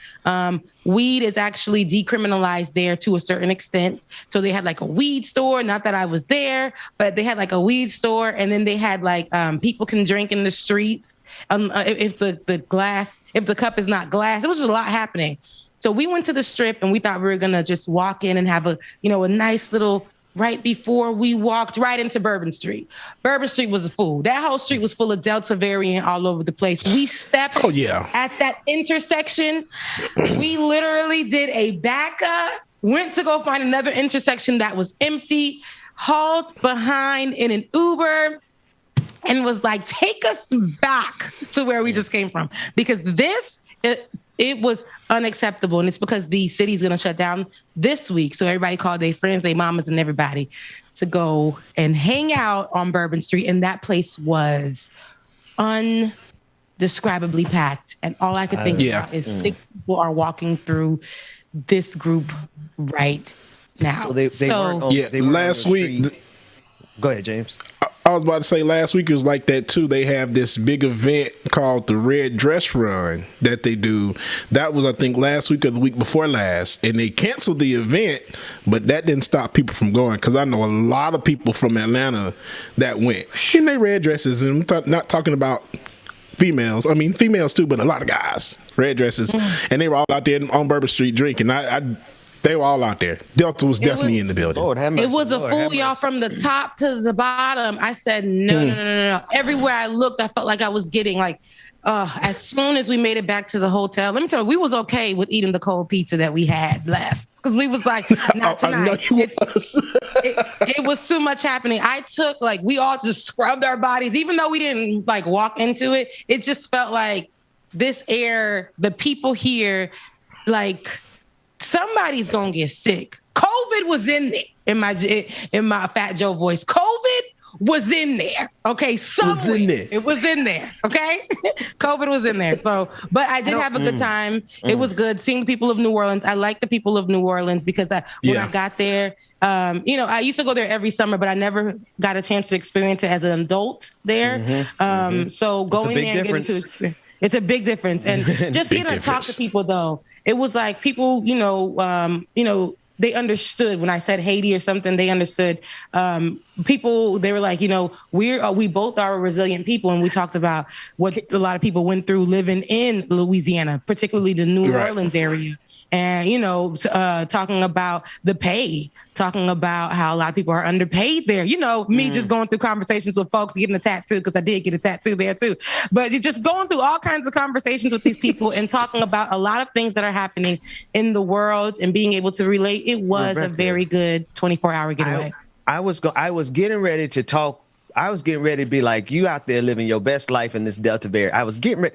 J: Weed is actually decriminalized there to a certain extent. So they had like a weed store, not that I was there, but they had like a weed store. And then they had like people can drink in the streets. If the cup is not glass, it was just a lot happening. So we went to the strip and we thought we were going to just walk in and have a nice little, right before we walked right into Bourbon Street. Bourbon Street was a fool. That whole street was full of Delta variant all over the place. We stepped at that intersection. We literally did a backup, went to go find another intersection that was empty, hauled behind in an Uber, and was like, take us back to where we just came from. Because it was unacceptable. And it's because the city's going to shut down this week. So everybody called their friends, their mamas, and everybody to go and hang out on Bourbon Street. And that place was undescribably packed. And all I could think about is 6 people are walking through this group right now.
A: Last week.
E: Go ahead, James.
A: I was about to say last week it was like that too. They have this big event called the Red Dress Run that they do. That was, I think, last week or the week before last. And they canceled the event, but that didn't stop people from going, because I know a lot of people from Atlanta that went in their red dresses. And I'm not talking about females. I mean, females too, but a lot of guys, red dresses. And they were all out there on Bourbon Street drinking. They were all out there. Delta was definitely in the building.
J: It was a fool, y'all, from the top to the bottom. I said, no. Everywhere I looked, I felt like I was getting like, as soon as we made it back to the hotel, let me tell you, we was okay with eating the cold pizza that we had left. Because we was like, not tonight. It was too much happening. We all just scrubbed our bodies. Even though we didn't like walk into it, it just felt like this air, the people here, like, somebody's gonna get sick. COVID was in there. In my Fat Joe voice, COVID was in there. Okay, it was in there. Okay, COVID was in there. So, but I did have a good time. It was good seeing the people of New Orleans. I like the people of New Orleans because when I got there, I used to go there every summer, but I never got a chance to experience it as an adult there. So going there and getting to experience, it's a big difference. And just getting to talk to people though. It was like people, they understood when I said Haiti or something. They understood. People, they were like, we both are a resilient people, and we talked about what a lot of people went through living in Louisiana, particularly the New Orleans area. And, talking about the pay, talking about how a lot of people are underpaid there. Me just going through conversations with folks, getting a tattoo, because I did get a tattoo there too. But you're just going through all kinds of conversations with these people and talking about a lot of things that are happening in the world and being able to relate. It was a very good 24-hour getaway.
E: I was getting ready to talk. I was getting ready to be like, you out there living your best life in this Delta variant. I was getting ready,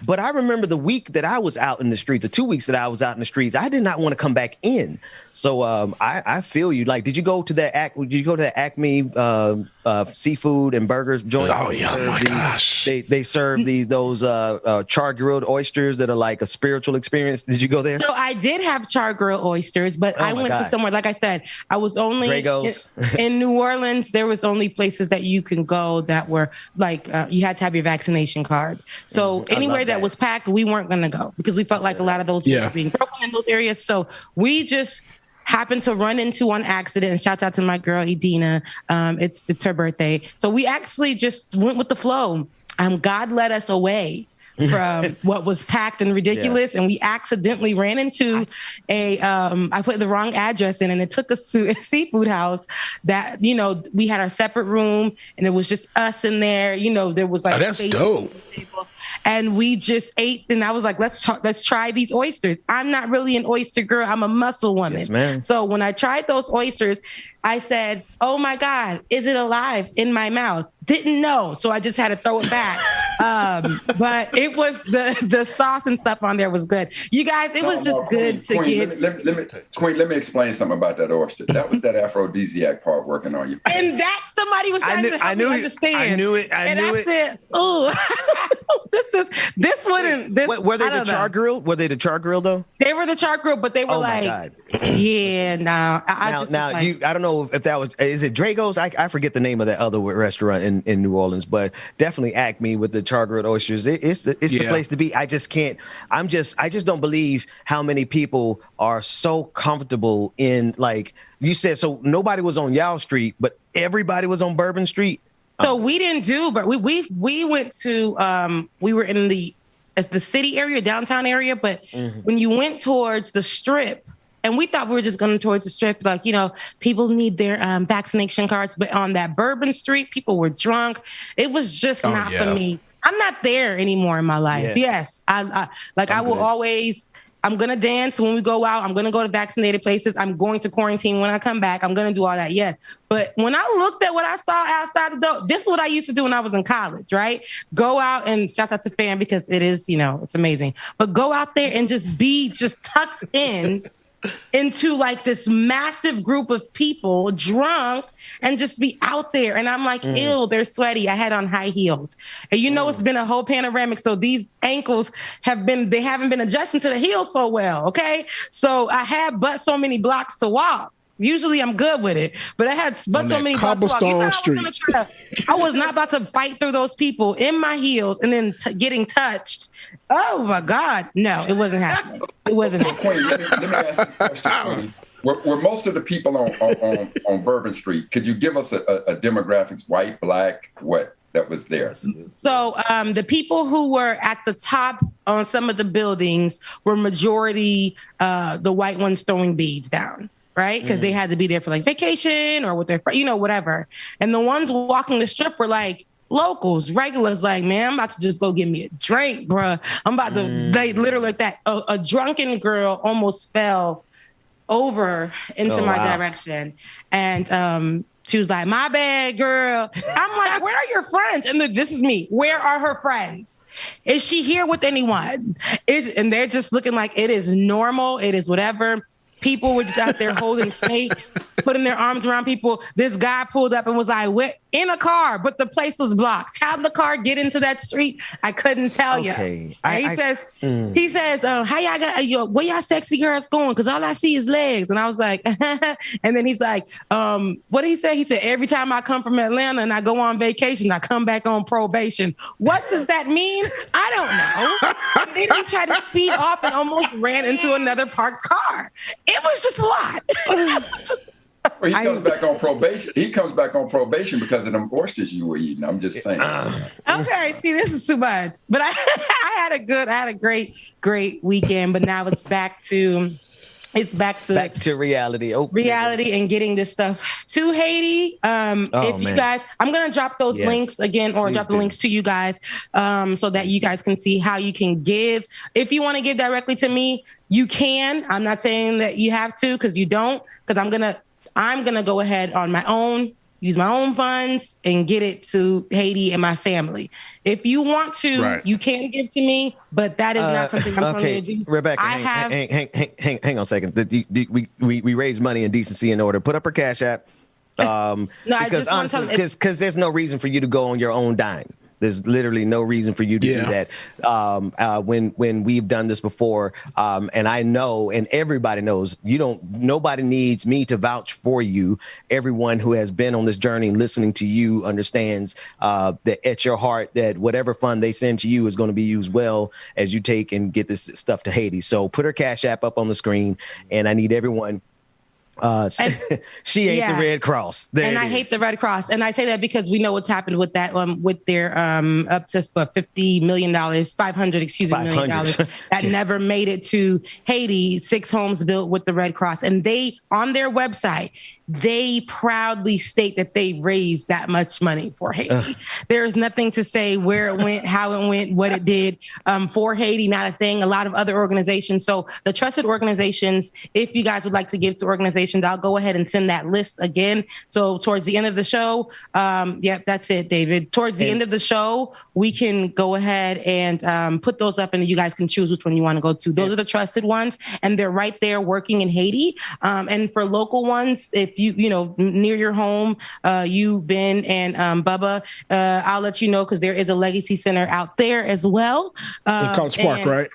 E: but I remember the week that I was out in the streets, the 2 weeks that I was out in the streets, I did not want to come back in. So I feel you. Like, did you go to the Acme seafood and burgers joint?
A: Oh yeah, my gosh!
E: They serve those char grilled oysters that are like a spiritual experience. Did you go there?
J: So I did have char grilled oysters, but I went to somewhere. Like I said, I was only in New Orleans. There was only places that you can go that were like you had to have your vaccination card. So anywhere that was packed, we weren't going to go because we felt like a lot of those were being broken in those areas. So we just happened to run into on accident, and shout out to my girl Edina. It's her birthday. So we actually just went with the flow. God led us away from what was packed and ridiculous. And we accidentally ran into I put the wrong address in, and it took us to a seafood house that, we had our separate room and it was just us in there. There was like,
A: that's dope.
J: And we just ate, and I was like, let's try these oysters. I'm not really an oyster girl. I'm a muscle woman.
E: Yes, ma'am.
J: So when I tried those oysters, I said, oh my God, is it alive in my mouth? Didn't know. So I just had to throw it back. But it was the sauce and stuff on there was good. You guys, it was just good to get.
F: Queen, let me explain something about that oyster. That was that aphrodisiac part working on you.
J: And that somebody was trying to help me understand.
E: I knew it.
J: I said, oh, I don't this wouldn't. This
E: were they the char grill? Were they the char grill though?
J: They were the char grill, but they were yeah. No, I
E: don't know if that was. Is it Drago's? I forget the name of that other restaurant in New Orleans, but definitely Acme with the char grilled oysters. It's the place to be. I just don't believe how many people are so comfortable in, like you said. So nobody was on Yao Street, but everybody was on Bourbon Street.
J: So we didn't do, but we went to we were in the city area, downtown area, but when you went towards the Strip, and we thought we were just going towards the Strip, like, you know, people need their vaccination cards, but on that Bourbon Street, people were drunk. It was just not for me. I'm not there anymore in my life. Yeah. Yes, I will always. I'm going to dance when we go out. I'm going to go to vaccinated places. I'm going to quarantine when I come back. I'm going to do all that. Yeah. But when I looked at what I saw outside the door, this is what I used to do when I was in college, right? Go out and shout out to Fan because it is, you know, it's amazing. But go out there and just be tucked in into like this massive group of people drunk and just be out there. And I'm like, ew, they're sweaty. I had on high heels. And you know, it's been a whole panoramic. So these ankles haven't been adjusting to the heels so well. Okay. So I had but so many blocks to walk. Usually I'm good with it, but I had but so many blocks to walk.
A: Street.
J: I was not about to fight through those people in my heels and then getting touched. Oh my God. No, it wasn't happening. It wasn't happening.
F: Queen, let me ask this question. Were most of the people on Bourbon Street, could you give us a demographics, white, black, what that was there?
J: So the people who were at the top on some of the buildings were majority the white ones throwing beads down. Right? Because they had to be there for like vacation or with their, you know, whatever. And the ones walking the Strip were like locals, regulars, like, man, I'm about to just go get me a drink, bruh. I'm about to, they literally like that. A drunken girl almost fell over into my direction. And she was like, my bad, girl. I'm like, where are your friends? And this is me. Where are her friends? Is she here with anyone? And they're just looking like it is normal. It is whatever. People were just out there holding snakes, putting their arms around people. This guy pulled up and was like, we're in a car, but the place was blocked. How'd the car get into that street? I couldn't tell you. He says, how y'all got, where y'all sexy girls going? Because all I see is legs. And I was like, and then he's like, what did he say? He said, every time I come from Atlanta and I go on vacation, I come back on probation. What does that mean? I don't know. Then he tried to speed off and almost ran into another parked car. It was just a lot.
F: Well, he comes back on probation. He comes back on probation because of them oysters you were eating. I'm just saying.
J: Okay, see, this is too much. But I had a great weekend. But now it's back to
E: reality.
J: Reality and getting this stuff to Haiti. You guys, I'm gonna drop those links again, or drop the links to you guys, so that you guys can see how you can give. If you want to give directly to me, you can. I'm not saying that you have to, because you don't. Because I'm gonna go ahead on my own, use my own funds, and get it to Haiti and my family. If you want to, you can give to me, but that is not something I'm going to do.
E: Rebecca, hang on a second. We raise money in decency and order. Put up her Cash App.
J: I just want to tell them
E: because there's no reason for you to go on your own dime. There's literally no reason for you to do that. When we've done this before, and I know, and everybody knows, nobody needs me to vouch for you. Everyone who has been on this journey listening to you understands that at your heart that whatever fund they send to you is going to be used well as you take and get this stuff to Haiti. So put her Cash App up on the screen, and I need everyone. She ain't the Red Cross.
J: I hate the Red Cross. And I say that because we know what's happened with that, with their up to $50 million, $500 million that never made it to Haiti. 6 homes built with the Red Cross. And they, on their website, they proudly state that they raised that much money for Haiti. There's nothing to say where it went, how it went, what it did for Haiti, not a thing. A lot of other organizations. So the trusted organizations, if you guys would like to give to organizations organizations. I'll go ahead and send that list again. So towards the end of the show, that's it, David. Towards the end of the show, we can go ahead and put those up, and you guys can choose which one you want to go to. Those are the trusted ones, and they're right there working in Haiti. And for local ones, if you near your home, you, Ben, and Bubba, I'll let you know, because there is a legacy center out there as well.
A: It called Spark, right?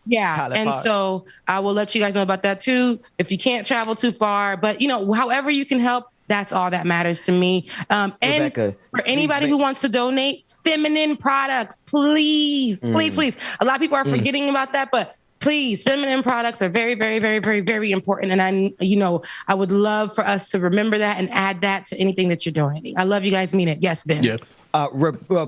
J: Yeah. And so I will let you guys know about that too. If you can't travel too far, but however you can help, that's all that matters to me.
E: Rebecca,
J: and for anybody who wants to donate feminine products, please. A lot of people are forgetting about that, but please, feminine products are very, very, very, very, very important. And I would love for us to remember that and add that to anything that you're doing. I love you guys. Mean it. Yes, Ben.
A: Yeah.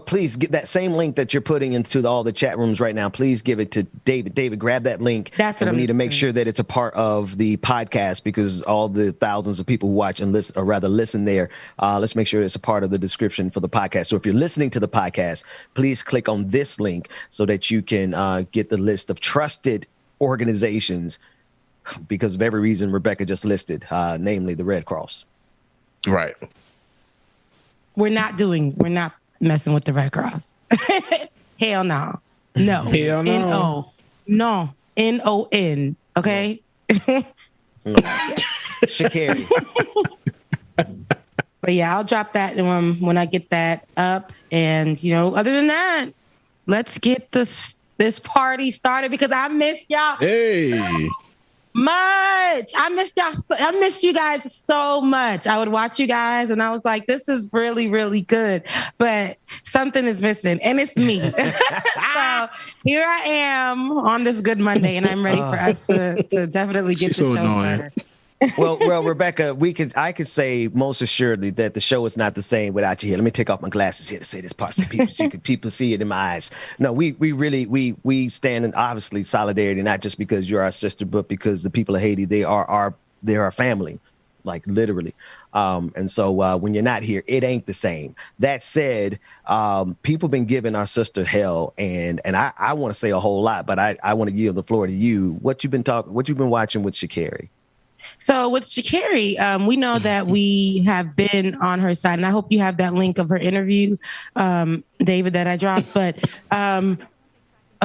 E: Please get that same link that you're putting into all the chat rooms right now. Please give it to David. David, grab that link.
J: That's what
E: we need to make sure that it's a part of the podcast, because all the thousands of people who watch and listen, or rather listen there, let's make sure it's a part of the description for the podcast. So if you're listening to the podcast, please click on this link so that you can get the list of trusted organizations, because of every reason Rebecca just listed, namely the Red Cross.
A: Right.
J: We're not messing with the Red Cross. Hell no. No.
A: Hell no.
J: N-O. No. N-O-N. Okay?
E: Shakari.
J: But yeah, I'll drop that when I get that up. And, other than that, let's get this party started, because I missed y'all.
A: Hey.
J: Much. I missed y'all. I missed you guys so much. I would watch you guys and I was like, this is really, really good, but something is missing, and it's me. So here I am on this Good Monday, and I'm ready for us to definitely get the show started.
E: Well, Rebecca, I could say most assuredly that the show is not the same without you here. Let me take off my glasses here to say this part so people see it in my eyes. No, we really stand in obviously solidarity, not just because you're our sister, but because the people of Haiti, they're our family, like literally. And so when you're not here, it ain't the same. That said, people been giving our sister hell, and I want to say a whole lot, but I want to yield the floor to you. What you've been watching with Shakari?
J: So with Shakari, we know that we have been on her side, and I hope you have that link of her interview, David, that I dropped. But oh,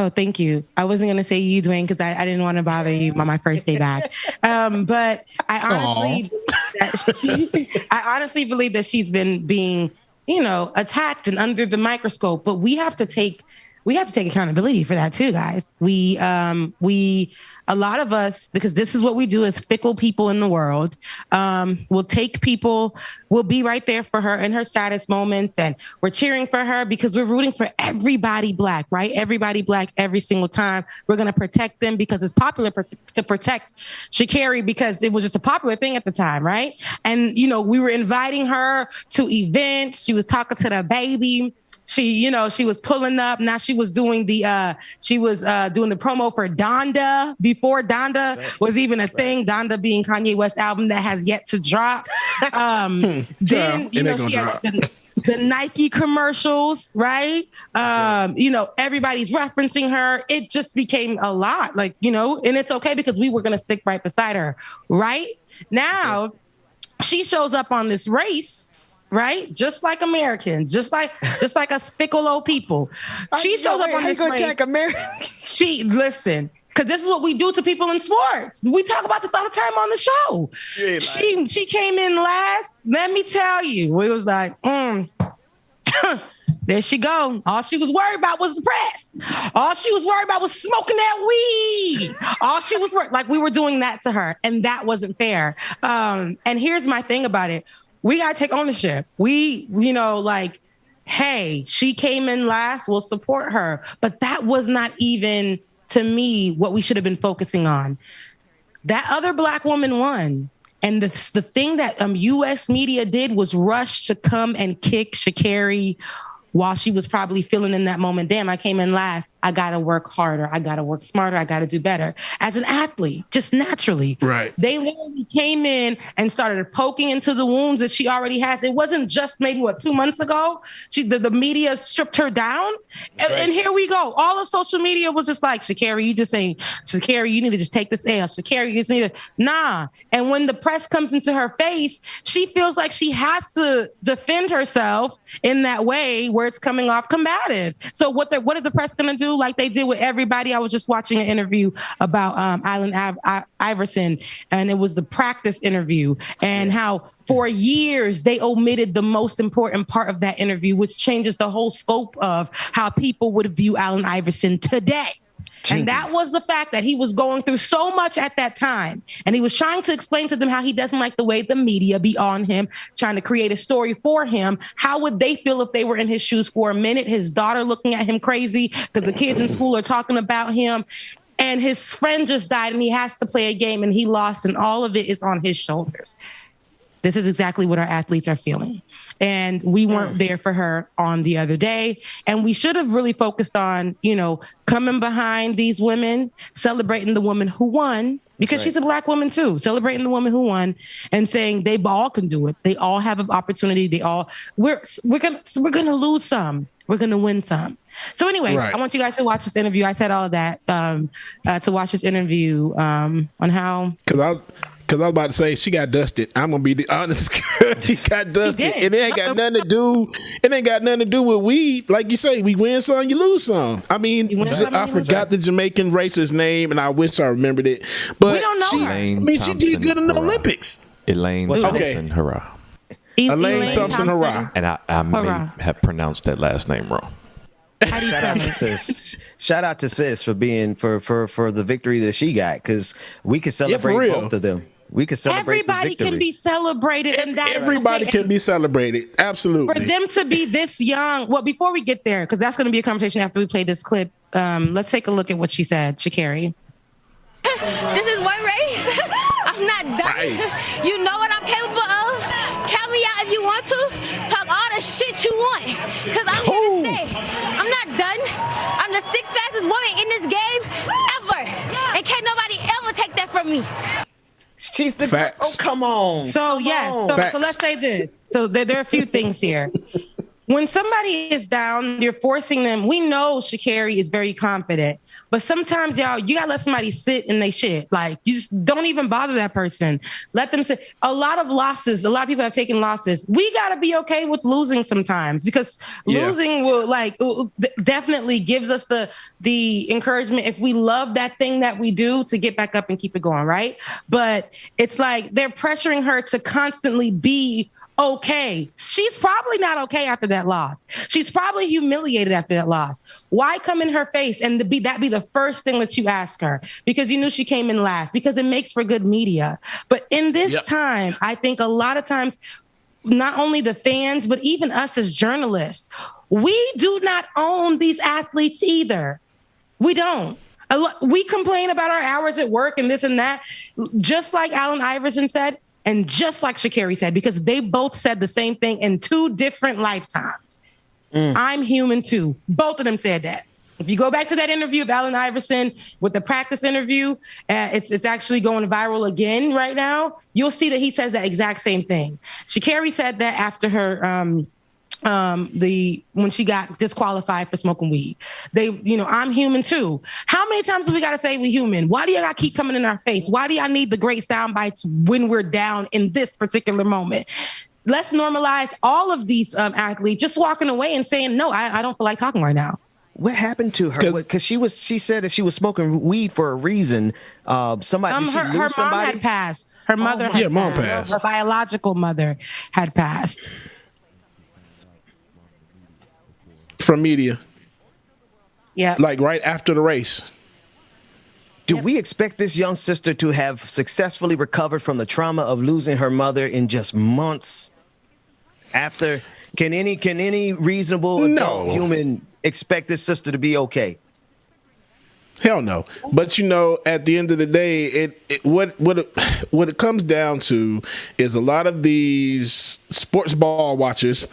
J: thank you. I wasn't going to say you, Dwayne, because I didn't want to bother you on my first day back. But I honestly believe that she's been being, attacked and under the microscope. But we have to take accountability for that too, guys. A lot of us, because this is what we do as fickle people in the world, we'll be right there for her in her saddest moments, and we're cheering for her because we're rooting for everybody Black, right? Everybody Black every single time. We're going to protect them because it's popular to protect Shakari, because it was just a popular thing at the time, right? And, we were inviting her to events. She was talking to the baby. She was pulling up. Now she was doing the promo for Donda before Donda was even a thing. Donda being Kanye West's album that has yet to drop. Then she has the Nike commercials, right? Everybody's referencing her. It just became a lot, and it's okay because we were gonna stick right beside her, right? Now she shows up on this race. Right, just like Americans, just like us fickle old people. She shows up on this race. Listen, because this is what we do to people in sports. We talk about this all the time on the show. She came in last. Let me tell you, it was like, there she go. All she was worried about was the press. All she was worried about was smoking that weed. All she was like, we were doing that to her, and that wasn't fair. And here's my thing about it. We got to take ownership. Hey, she came in last, we'll support her. But that was not even, to me, what we should have been focusing on. That other Black woman won. And the thing that U.S. media did was rush to come and kick Shakari while she was probably feeling in that moment, damn, I came in last. I got to work harder. I got to work smarter. I got to do better. As an athlete, just naturally.
A: Right.
J: They literally came in and started poking into the wounds that she already has. It wasn't just maybe, 2 months ago? The media stripped her down. And here we go. All of social media was just like, Sha'Carri, you need to just take this L. Sha'Carri, you just need to, nah. And when the press comes into her face, she feels like she has to defend herself in that way where it's coming off combative. So what are the press going to do? Like they did with everybody. I was just watching an interview about Allen Iverson, and it was the practice interview, and how for years they omitted the most important part of that interview, which changes the whole scope of how people would view Allen Iverson today. And that was the fact that he was going through so much at that time. And he was trying to explain to them how he doesn't like the way the media be on him, trying to create a story for him. How would they feel if they were in his shoes for a minute? His daughter looking at him crazy because the kids in school are talking about him. And his friend just died and he has to play a game and he lost, and all of it is on his shoulders. This is exactly what our athletes are feeling. And we weren't there for her on the other day. And we should have really focused on, coming behind these women, celebrating the woman who won, because she's a Black woman too, celebrating the woman who won and saying they all can do it. They all have an opportunity. We're gonna lose some. We're gonna win some. So anyway, I want you guys to watch this interview. I said all of that to watch this interview on how.
A: Because I was about to say she got dusted. I'm gonna be the honest. He got dusted, and it ain't got nothing to do. It ain't got nothing to do with weed. Like you say, we win some, you lose some. I mean, I forgot the Jamaican racer's name, and I wish I remembered it. But
J: we don't know her.
A: She did good in the Olympics.
K: Elaine Thompson Hurrah.
A: Elaine Thompson Hurrah.
K: And I may have pronounced that last name wrong.
E: Shout out to Sis for being for the victory that she got, because we could celebrate both of them. We could celebrate.
J: Everybody can be celebrated, and that
A: everybody can be celebrated. Absolutely.
J: For them to be this young. Well, before we get there, because that's going to be a conversation after we play this clip. Let's take a look at what she said, Sha'Carri.
L: This is one race. I'm not done. Right. You know what I'm capable of. Count me out if you want to. Talk all the shit you want, because I'm here to stay. I'm not done. I'm the 6th fastest woman in this game ever, and can't nobody ever take that from me.
E: She's the
A: Facts.
E: Oh, come on.
J: So so let's say this. So there are a few things here. When somebody is down, you're forcing them. We know Sha'Carri is very confident, but sometimes y'all, you gotta let somebody sit in they shit. Like, you just don't even bother that person. Let them sit. A lot of people have taken losses. We gotta be okay with losing sometimes, because losing will definitely gives us the encouragement, if we love that thing that we do, to get back up and keep it going, right? But it's like they're pressuring her to constantly be okay. She's probably not okay after that loss. She's probably humiliated after that loss. Why come in her face and that be the first thing that you ask her? Because you knew she came in last, because it makes for good media. But in this time, I think a lot of times, not only the fans, but even us as journalists, we do not own these athletes either. We don't. We complain about our hours at work and this and that, just like Allen Iverson said. And just like Sha'Carri said, because they both said the same thing in 2 different lifetimes. I'm human too. Both of them said that. If you go back to that interview of Allen Iverson with the practice interview, it's actually going viral again right now. You'll see that he says that exact same thing. Sha'Carri said that after her when she got disqualified for smoking weed. I'm human too. How many times do we got to say we human? Why do y'all got to keep coming in our face? Why do y'all need the great sound bites when we're down in this particular moment? Let's normalize all of these athletes just walking away and saying, no, I don't feel like talking right now.
E: What happened to her? Because she said that she was smoking weed for a reason. Her mom
J: had passed. Her mother had passed. Her biological mother had passed.
A: From media.
J: Yeah.
A: Like right after the race.
E: Do we expect this young sister to have successfully recovered from the trauma of losing her mother in just months after? Can any reasonable adult human expect this sister to be okay?
A: Hell no. But at the end of the day, what it comes down to is a lot of these sports ball watchers,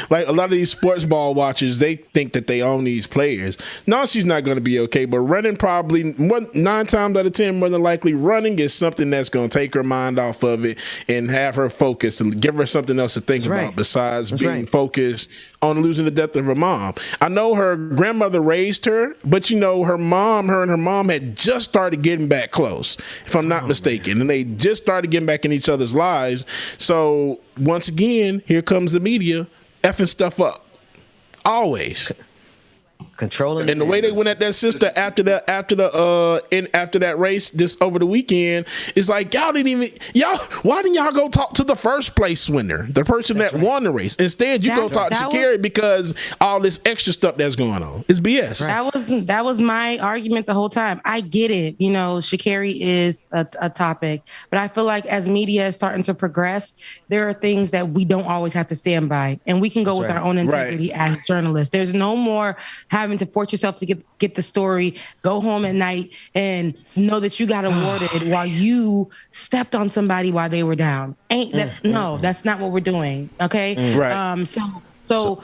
A: like a lot of these sports ball watchers, they think that they own these players. No, she's not going to be okay. But running probably 9 times out of 10, more than likely, running is something that's going to take her mind off of it and have her focus and give her something else to think about besides being focused on losing the death of her mom. I know her grandmother raised her, but her and her mom had just started getting back close, if I'm not mistaken. And they just started getting back in each other's lives. So once again, here comes the media effing stuff up. Always.
E: Controlling.
A: And the way they went at that sister after that race this over the weekend, it's like why didn't y'all go talk to the first place winner, the person that won the race? Instead, you go talk to Sha'Carri because all this extra stuff that's going on. It's BS.
J: That was my argument the whole time. I get it. Sha'Carri is a topic, but I feel like as media is starting to progress, there are things that we don't always have to stand by, and we can go with our own integrity as journalists. There's no more having to force yourself to get the story, go home at night and know that you got awarded while you stepped on somebody while they were down. That's not what we're doing. Okay.
A: Right.
J: So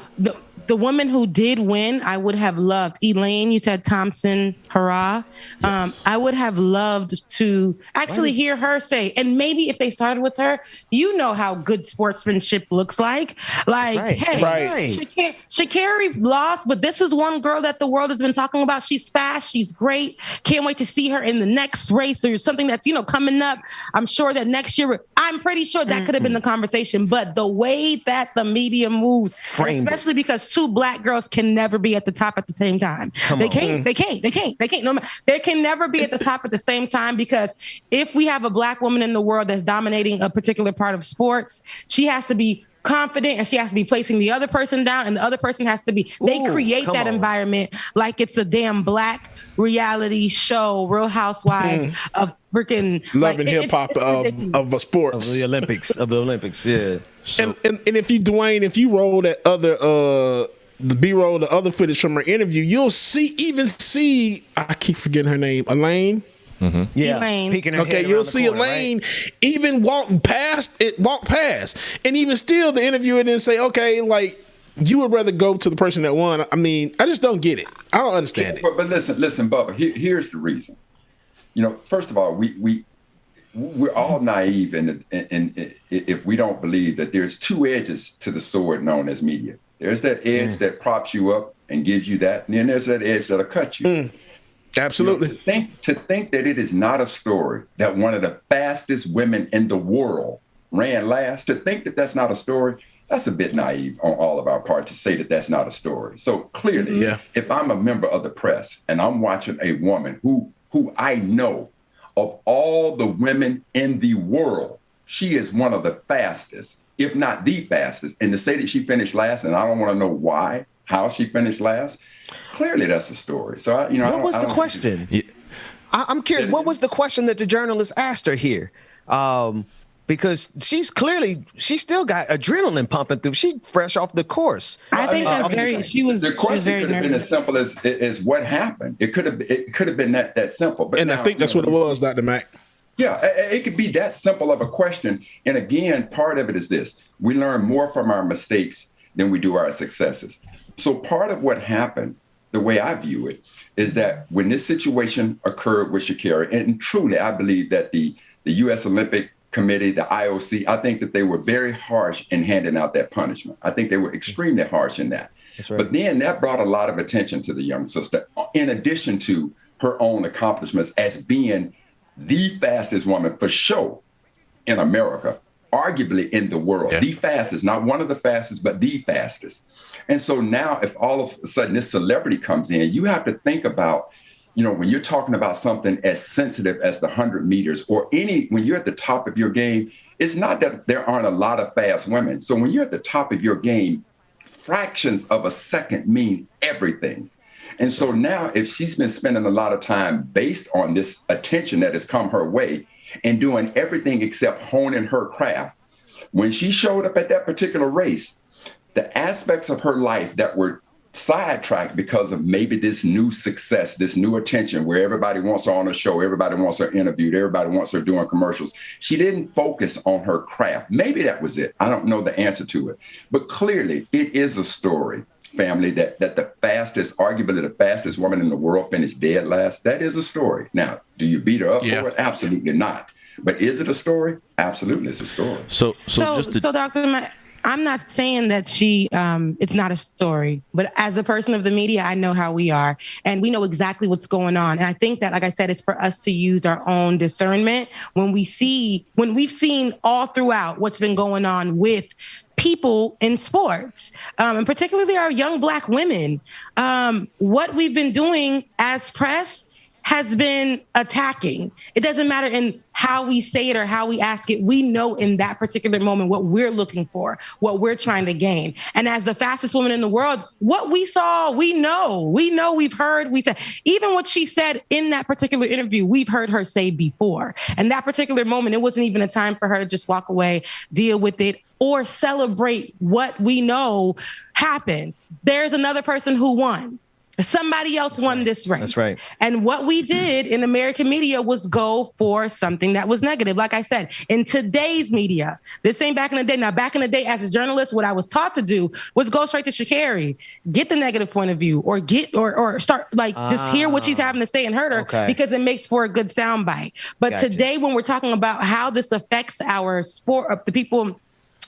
J: the woman who did win, I would have loved. Elaine, you said Thompson, hurrah. Yes. I would have loved to actually hear her say, and maybe if they started with her, how good sportsmanship looks like. Sha'Carri lost, but this is one girl that the world has been talking about. She's fast. She's great. Can't wait to see her in the next race or something that's, coming up. I'm sure that next year, I'm pretty sure that could have been the conversation. But the way that the media moves, especially because two Black girls can never be at the top at the same time. They can't. No, they can never be at the top at the same time, because if we have a Black woman in the world that's dominating a particular part of sports, she has to be confident and she has to be placing the other person down, and the other person has to be. They create that environment like it's a damn Black reality show, Real Housewives of freaking
A: love and hip hop of sports
E: of the Olympics. Yeah.
A: So. And if you roll that other the B-roll, the other footage from her interview, you'll see. I keep forgetting her name, Elaine.
E: Mm-hmm. Yeah,
J: Elaine.
A: Okay, you'll see Elaine even walk past, and even still, the interviewer didn't say, okay, like you would rather go to the person that won. I mean, I just don't get it. I don't understand it.
F: But listen, Bubba. Here's the reason. First of all, we're all naive, and if we don't believe that there's two edges to the sword known as media. There's that edge that props you up and gives you that, and then there's that edge that'll cut you.
A: Absolutely.
F: To think that it is not a story that one of the fastest women in the world ran last, to think that that's not a story, that's a bit naive on all of our part to say that that's not a story. So clearly, if I'm a member of the press and I'm watching a woman who I know, of all the women in the world, she is one of the fastest, if not the fastest. And to say that she finished last, and I don't want to know how she finished last, clearly that's a story. So,
E: what was the question? I'm curious. What was the question that the journalist asked her here? Because she still got adrenaline pumping through. She fresh off the course.
J: I think that's she was
F: the question
J: very
F: could have been as simple as what happened. It could have been that simple. But
A: I think that's what it was, Dr. Mack.
F: Yeah, it could be that simple of a question. And again, part of it is this: we learn more from our mistakes than we do our successes. So part of what happened, the way I view it, is that when this situation occurred with Sha'Carri, and truly I believe that the U.S. Olympic Committee, the IOC, I think that they were very harsh in handing out that punishment. I think they were extremely harsh in that.
E: That's right.
F: But then that brought a lot of attention to the young sister, in addition to her own accomplishments as being the fastest woman for sure in America, arguably in the world. The fastest, not one of the fastest, but the fastest. And so now if all of a sudden this celebrity comes in, you have to think about, when you're talking about something as sensitive as the 100 meters or when you're at the top of your game, it's not that there aren't a lot of fast women. So when you're at the top of your game, fractions of a second mean everything. And so now if she's been spending a lot of time based on this attention that has come her way and doing everything except honing her craft, when she showed up at that particular race, the aspects of her life that were sidetracked because of maybe this new success, this new attention where everybody wants her on a show, everybody wants her interviewed, everybody wants her doing commercials. She didn't focus on her craft. Maybe that was it. I don't know the answer to it. But clearly, it is a story, family, that arguably the fastest woman in the world finished dead last. That is a story. Now, do you beat her up for it? Absolutely not. But is it a story? Absolutely, it's a story.
J: So Dr. Mack, I'm not saying that it's not a story, but as a person of the media, I know how we are, and we know exactly what's going on. And I think that, like I said, it's for us to use our own discernment when we've seen all throughout what's been going on with people in sports, and particularly our young Black women. What we've been doing as press has been attacking. It doesn't matter in how we say it or how we ask it. We know in that particular moment what we're looking for, what we're trying to gain. And as the fastest woman in the world, what we saw, we know, we've heard, we said, even what she said in that particular interview, we've heard her say before. And that particular moment, it wasn't even a time for her to just walk away, deal with it, or celebrate what we know happened. There's another person who won. Somebody else won this race.
E: That's right.
J: And what we did in American media was go for something that was negative. Like I said, in today's media, this ain't back in the day. Now, back in the day, as a journalist, what I was taught to do was go straight to Sha'Carri, get the negative point of view, or start just hear what she's having to say and hurt her, because it makes for a good soundbite. But today, when we're talking about how this affects our sport, the people,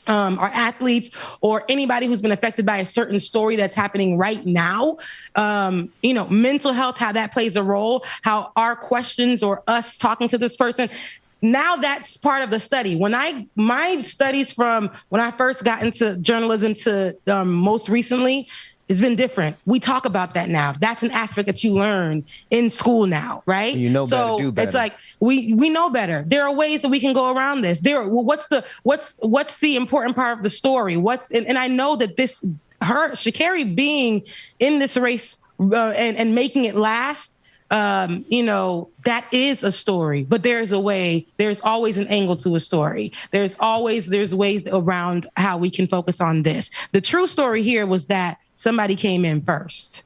J: our athletes, or anybody who's been affected by a certain story that's happening right now, mental health, how that plays a role, how our questions or us talking to this person, now that's part of the study. My studies from when I first got into journalism to most recently, it's been different. We talk about that now. That's an aspect that you learn in school now, right?
E: You know better, do better.
J: It's like we know better. There are ways that we can go around this. What's the important part of the story? And I know that Sha'Carri being in this race and making it last, that is a story. But there's a way. There's always an angle to a story. There's ways around how we can focus on this. The true story here was that somebody came in first.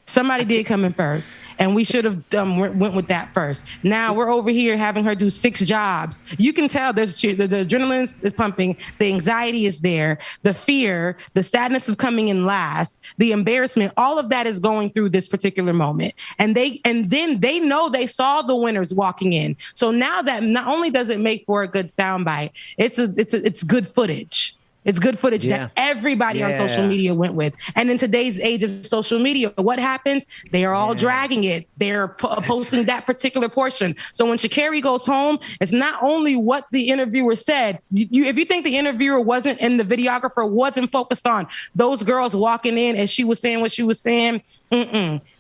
J: Somebody did come in first, and we should have went with that first. Now we're over here having her do 6 jobs. You can tell the adrenaline is pumping, the anxiety is there, the fear, the sadness of coming in last, the embarrassment. All of that is going through this particular moment, and then they know they saw the winners walking in. So now that not only does it make for a good soundbite, it's good footage. It's good footage that everybody on social media went with. And in today's age of social media, what happens? They are all dragging it. They're posting that particular portion. So when Sha'Carri goes home, it's not only what the interviewer said. If you think the interviewer wasn't and the videographer wasn't focused on those girls walking in as she was saying what she was saying,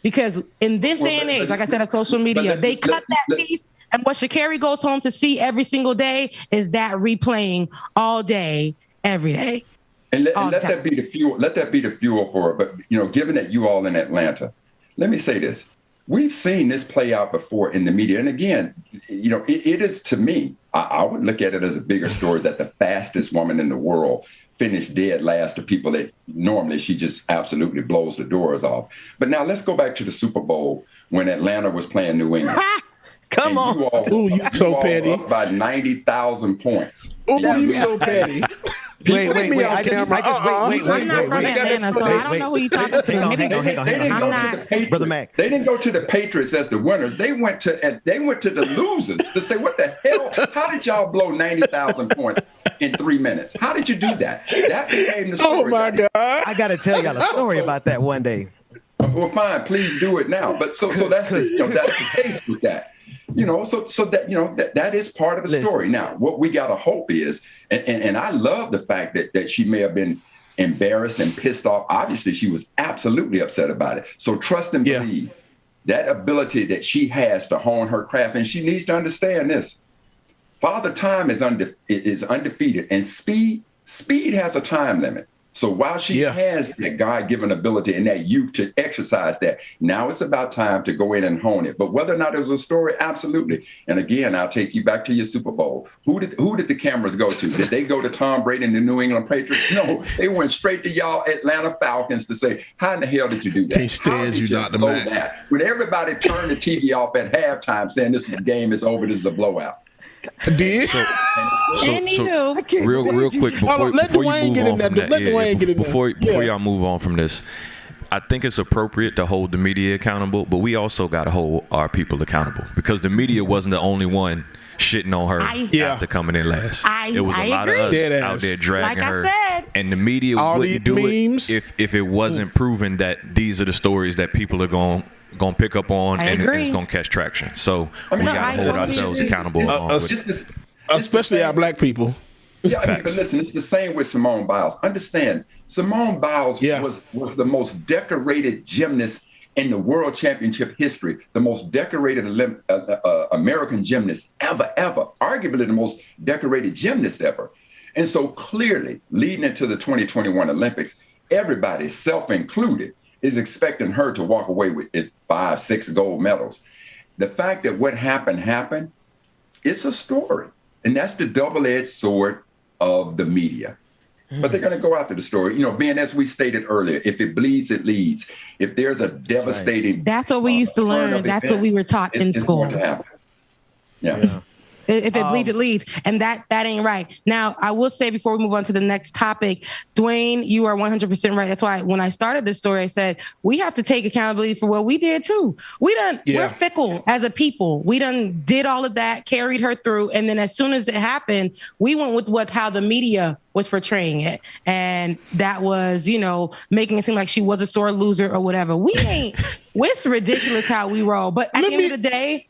J: because in this day and age, like I said, of social media, they cut that piece. And what Sha'Carri goes home to see every single day is that replaying all day, every day.
F: And let that be the fuel. Let that be the fuel for it. But, given that you all in Atlanta, let me say this. We've seen this play out before in the media. And again, it is, to me, I would look at it as a bigger story that the fastest woman in the world finished dead last to people that normally she just absolutely blows the doors off. But now let's go back to the Super Bowl when Atlanta was playing New England.
E: Come on.
A: You so petty.
F: Up by 90,000 points.
A: You so petty.
E: Wait.
J: I'm not from Atlanta, so I don't know who you're talking to.
E: Hang on. Brother Mac.
F: They didn't go to the Patriots as the winners. They went to the losers to say, what the hell? How did y'all blow 90,000 points in 3 minutes? How did you do that? That became the story.
A: Oh, my God.
E: I got to tell y'all a story about that one day.
F: Well, fine. Please do it now. But so that's that's the case with that. So that is part of the story. Now, what we got to hope is, and I love the fact that she may have been embarrassed and pissed off. Obviously, she was absolutely upset about it. So trust and believe that ability that she has to hone her craft, and she needs to understand this. Father Time is undefeated, and speed has a time limit. So while she has that God-given ability and that youth to exercise that, now it's about time to go in and hone it. But whether or not it was a story, absolutely. And again, I'll take you back to your Super Bowl. Who did the cameras go to? Did they go to Tom Brady and the New England Patriots? No, they went straight to y'all Atlanta Falcons to say, how in the hell did you do that?
A: Can't stand you, Dr. Mac.
F: When everybody turned the TV off at halftime saying game is over, this is a blowout.
A: Did?
K: Real quick before you move on from that, before y'all move on from this, I think it's appropriate to hold the media accountable, but we also got to hold our people accountable because the media wasn't the only one shitting on her after coming in last. It was a lot of us out there dragging her, and the media wouldn't do it if it wasn't proven that these are the stories that people are going to pick up on and it's going to catch traction. So we got to hold ourselves accountable.
A: Especially our black people.
F: Yeah, but listen, it's the same with Simone Biles. Understand, Simone Biles was the most decorated gymnast in the world championship history, the most decorated American gymnast ever, arguably the most decorated gymnast ever. And so clearly, leading into the 2021 Olympics, everybody, self-included, is expecting her to walk away with 5-6 gold medals. The fact that what happened, it's a story. And that's the double-edged sword of the media. But they're going to go after the story. You know, being as we stated earlier, if it bleeds, it leads. If there's a devastating...
J: That's what we used to learn. That's what we were taught in school.
F: It's going to happen. Yeah.
J: If it bleeds, it leads. And that ain't right. Now, I will say before we move on to the next topic, Dwayne, you are 100% right. That's why when I started this story, I said, we have to take accountability for what we did too. We're fickle as a people. We did all of that, carried her through. And then as soon as it happened, we went with how the media was portraying it. And that was, making it seem like she was a sore loser or whatever. It's ridiculous how we roll. But at the end of the day,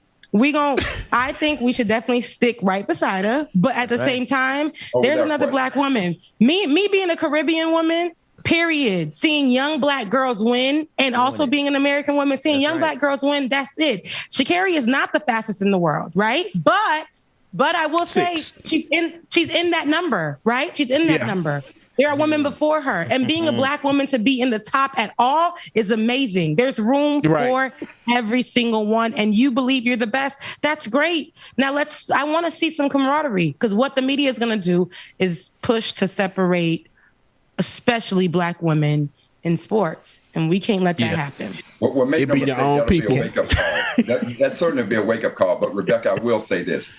J: I think we should definitely stick right beside her. But at the same time, there's another black woman. Me being a Caribbean woman, period. Seeing young black girls win and also being an American woman, seeing young black girls win, that's it. Sha'Carri is not the fastest in the world, right? But I will say she's in that number, right? She's in that number. There are women before her. And being a black woman to be in the top at all is amazing. There's room for every single one. And you believe you're the best. That's great. Now I want to see some camaraderie, because what the media is going to do is push to separate, especially black women in sports. And we can't let that happen.
F: Well, make no mistake, that'll be a wake-up call. That certainly be a wake-up call. But Rebecca, I will say this.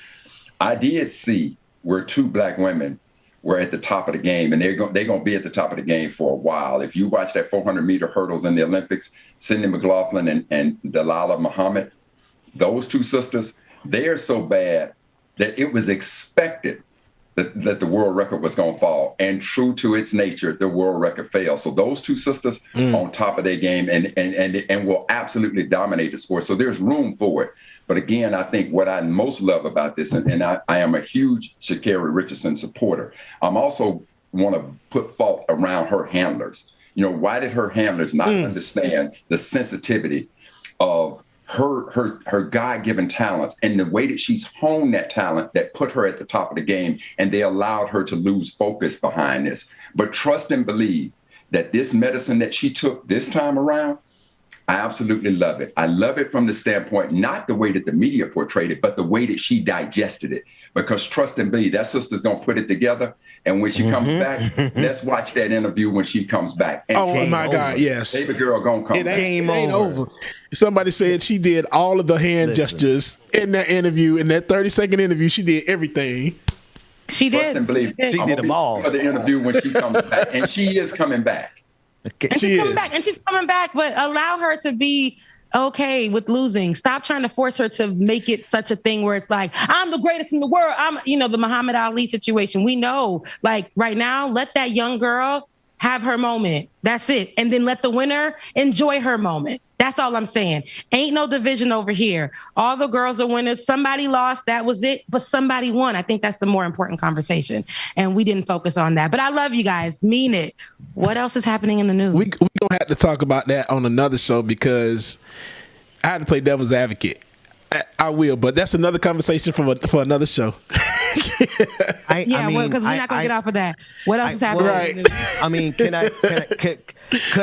F: I did see where 2 black women were at the top of the game, and they're going to be at the top of the game for a while. If you watch that 400-meter hurdles in the Olympics, Cindy McLaughlin and Delilah Muhammad, those 2 sisters, they are so bad that it was expected that the world record was going to fall. And true to its nature, the world record failed. So those 2 sisters on top of their game and will absolutely dominate the sport. So there's room for it. But again, I think what I most love about this, and I am a huge Sha'Carri Richardson supporter, I'm also want to put fault around her handlers. Why did her handlers not understand the sensitivity of her God-given talents and the way that she's honed that talent that put her at the top of the game, and they allowed her to lose focus behind this. But trust and believe that this medicine that she took this time around, I absolutely love it. I love it from the standpoint, not the way that the media portrayed it, but the way that she digested it. Because trust and believe, that sister's going to put it together. And when she comes back, let's watch that interview when she comes back. And
A: God, yes.
F: Baby girl going to come back.
A: It ain't over. Somebody said she did all of the hand gestures in that interview. In that 30-second interview, she did everything.
J: She did.
F: Trust and believe.
E: She did them all.
F: For the interview when she comes back. And she is coming back.
J: And she's coming back, but allow her to be okay with losing. Stop trying to force her to make it such a thing where it's like, I'm the greatest in the world. I'm, the Muhammad Ali situation. We know, like right now, let that young girl have her moment. That's it. And then let the winner enjoy her moment. That's all I'm saying. Ain't no division over here. All the girls are winners. Somebody lost. That was it. But somebody won. I think that's the more important conversation. And we didn't focus on that. But I love you guys. Mean it. What else is happening in the news?
A: We don't have to talk about that on another show because I had to play devil's advocate. I will, but that's another conversation for another show.
J: because we're not gonna get off of that. What else is happening?
A: Right.
E: I mean, could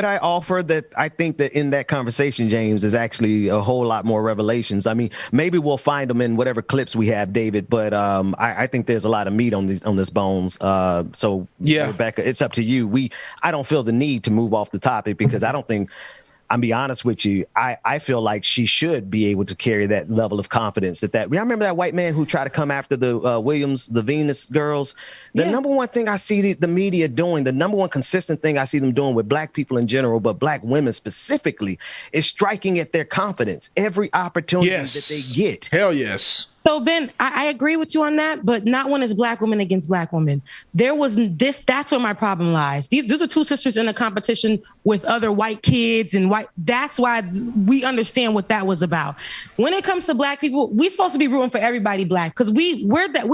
E: I offer that? I think that in that conversation, James, is actually a whole lot more revelations. I mean, maybe we'll find them in whatever clips we have, David. But I think there's a lot of meat on this bones. So yeah, Rebecca, it's up to you. I don't feel the need to move off the topic because I don't think. I'll be honest with you. I feel like she should be able to carry that level of confidence. I remember that white man who tried to come after the Williams, the Venus girls. The number one thing I see the media doing, the number one consistent thing I see them doing with black people in general, but black women specifically, is striking at their confidence every opportunity that they get.
A: Hell yes.
J: So Ben, I agree with you on that, but not when it's black women against black women. That's where my problem lies. These are two sisters in a competition with other white kids and that's why we understand what that was about. When it comes to black people, we're supposed to be rooting for everybody black because we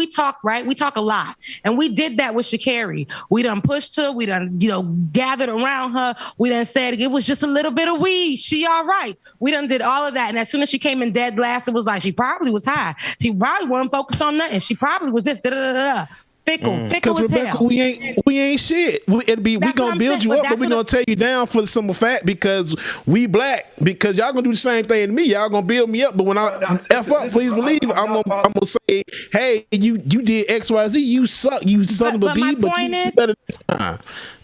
J: talk, right? We talk a lot. And we did that with Sha'Carri. We done pushed her, we done, gathered around her. We done said it was just a little bit of weed. She all right. We done did all of that. And as soon as she came in dead last, it was like she probably was high. She probably wasn't focused on nothing. She probably was this, fickle as
A: Rebecca,
J: hell.
A: we ain't shit. We gonna build you up, but we gonna tear you down for some fact because we black. Because y'all gonna do the same thing to me. Y'all gonna build me up, but when I F up, please believe I'm gonna say, hey, you did X, Y, Z. You suck, you son of a B. But you better.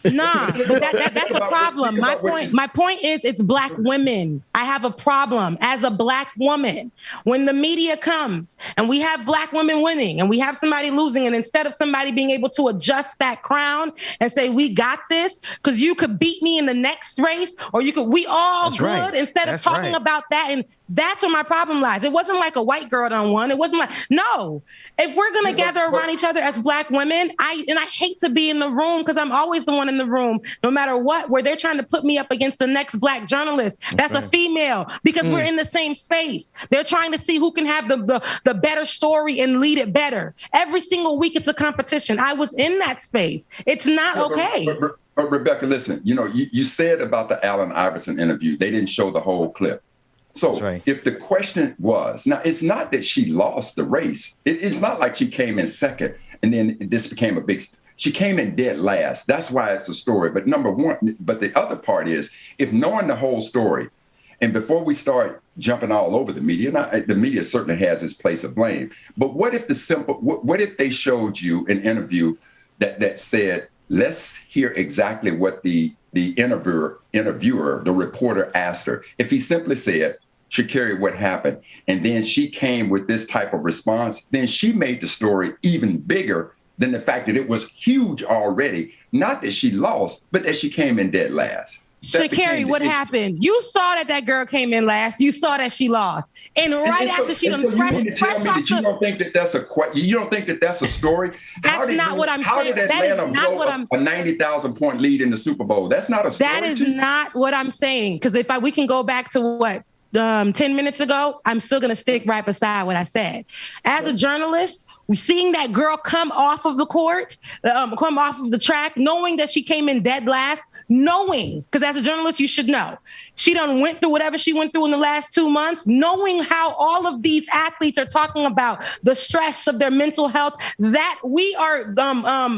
J: Nah, but that's a problem. My point is it's black women. I have a problem as a black woman. When the media comes and we have black women winning and we have somebody losing, and instead of somebody being able to adjust that crown and say, we got this, because you could beat me in the next race, or we all good, right. Instead of talking about that. And that's where my problem lies. It wasn't like a white girl done won. It wasn't like, no. If we're going to gather around each other as black women, I hate to be in the room because I'm always the one in the room, no matter what, where they're trying to put me up against the next black journalist. That's a female because we're in the same space. They're trying to see who can have the better story and lead it better. Every single week it's a competition. I was in that space. It's not okay.
F: But Rebecca, listen, you said about the Allen Iverson interview, they didn't show the whole clip. So if the question was, now it's not that she lost the race. It's not like she came in second and then this became a big, she came in dead last. That's why it's a story. But but the other part is, if knowing the whole story, and before we start jumping all over the media, the media certainly has its place of blame. But what if what if they showed you an interview that said, let's hear exactly what the interviewer, the reporter asked her. If he simply said, Sha'Carri, what happened? And then she came with this type of response, then she made the story even bigger than the fact that it was huge already. Not that she lost, but that she came in dead last.
J: Sha'Carri, what happened? You saw that girl came in last. You saw that she lost. And after she done fresh off
F: you don't think that that's you don't think that that's a story?
J: That's not what I'm saying.
F: How did Atlanta blow up a 90,000 point lead in the Super Bowl? That's not a story.
J: That is not what I'm saying. Because we can go back to what 10 minutes ago, I'm still going to stick right beside what I said. As a journalist, we seeing that girl come off of the court, come off of the track, knowing that she came in dead last, knowing, because as a journalist, you should know, she done went through whatever she went through in the last 2 months, knowing how all of these athletes are talking about the stress of their mental health that we are,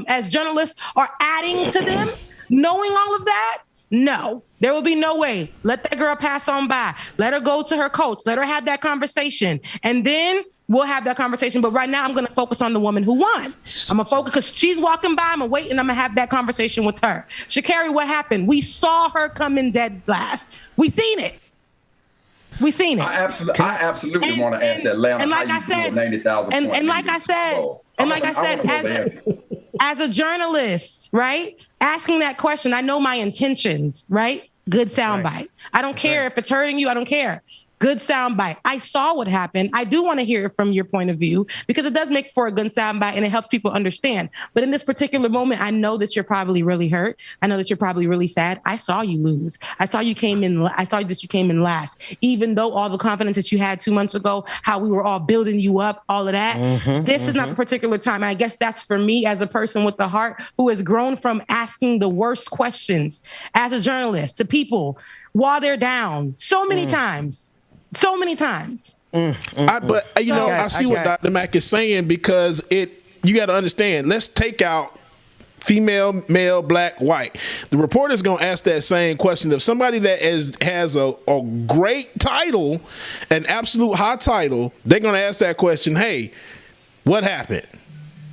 J: as journalists, are adding to them, knowing all of that. No, there will be no way. Let that girl pass on by. Let her go to her coach. Let her have that conversation. And then we'll have that conversation. But right now, I'm going to focus on the woman who won. I'm going to focus because she's walking by. I'm going to wait and I'm going to have that conversation with her. Sha'Carri, what happened? We saw her come in dead last. We seen it.
F: I absolutely want to ask Atlanta.
J: And like I said,
F: 90,000
J: and like I said, as a journalist, right, asking that question, I know my intentions, right? Good soundbite. I don't care if it's hurting you. I don't care. Good soundbite. I saw what happened. I do want to hear it from your point of view because it does make for a good soundbite and it helps people understand. But in this particular moment, I know that you're probably really hurt. I know that you're probably really sad. I saw you lose. I saw that you came in last. Even though all the confidence that you had 2 months ago, how we were all building you up, all of that. This is not a particular time. And I guess that's for me as a person with the heart who has grown from asking the worst questions as a journalist to people while they're down so many times. So many times.
A: I see what Dr. Mack is saying because you got to understand. Let's take out female, male, black, white. The reporter's going to ask that same question. If somebody that has a great title, an absolute high title, they're going to ask that question, hey, what happened?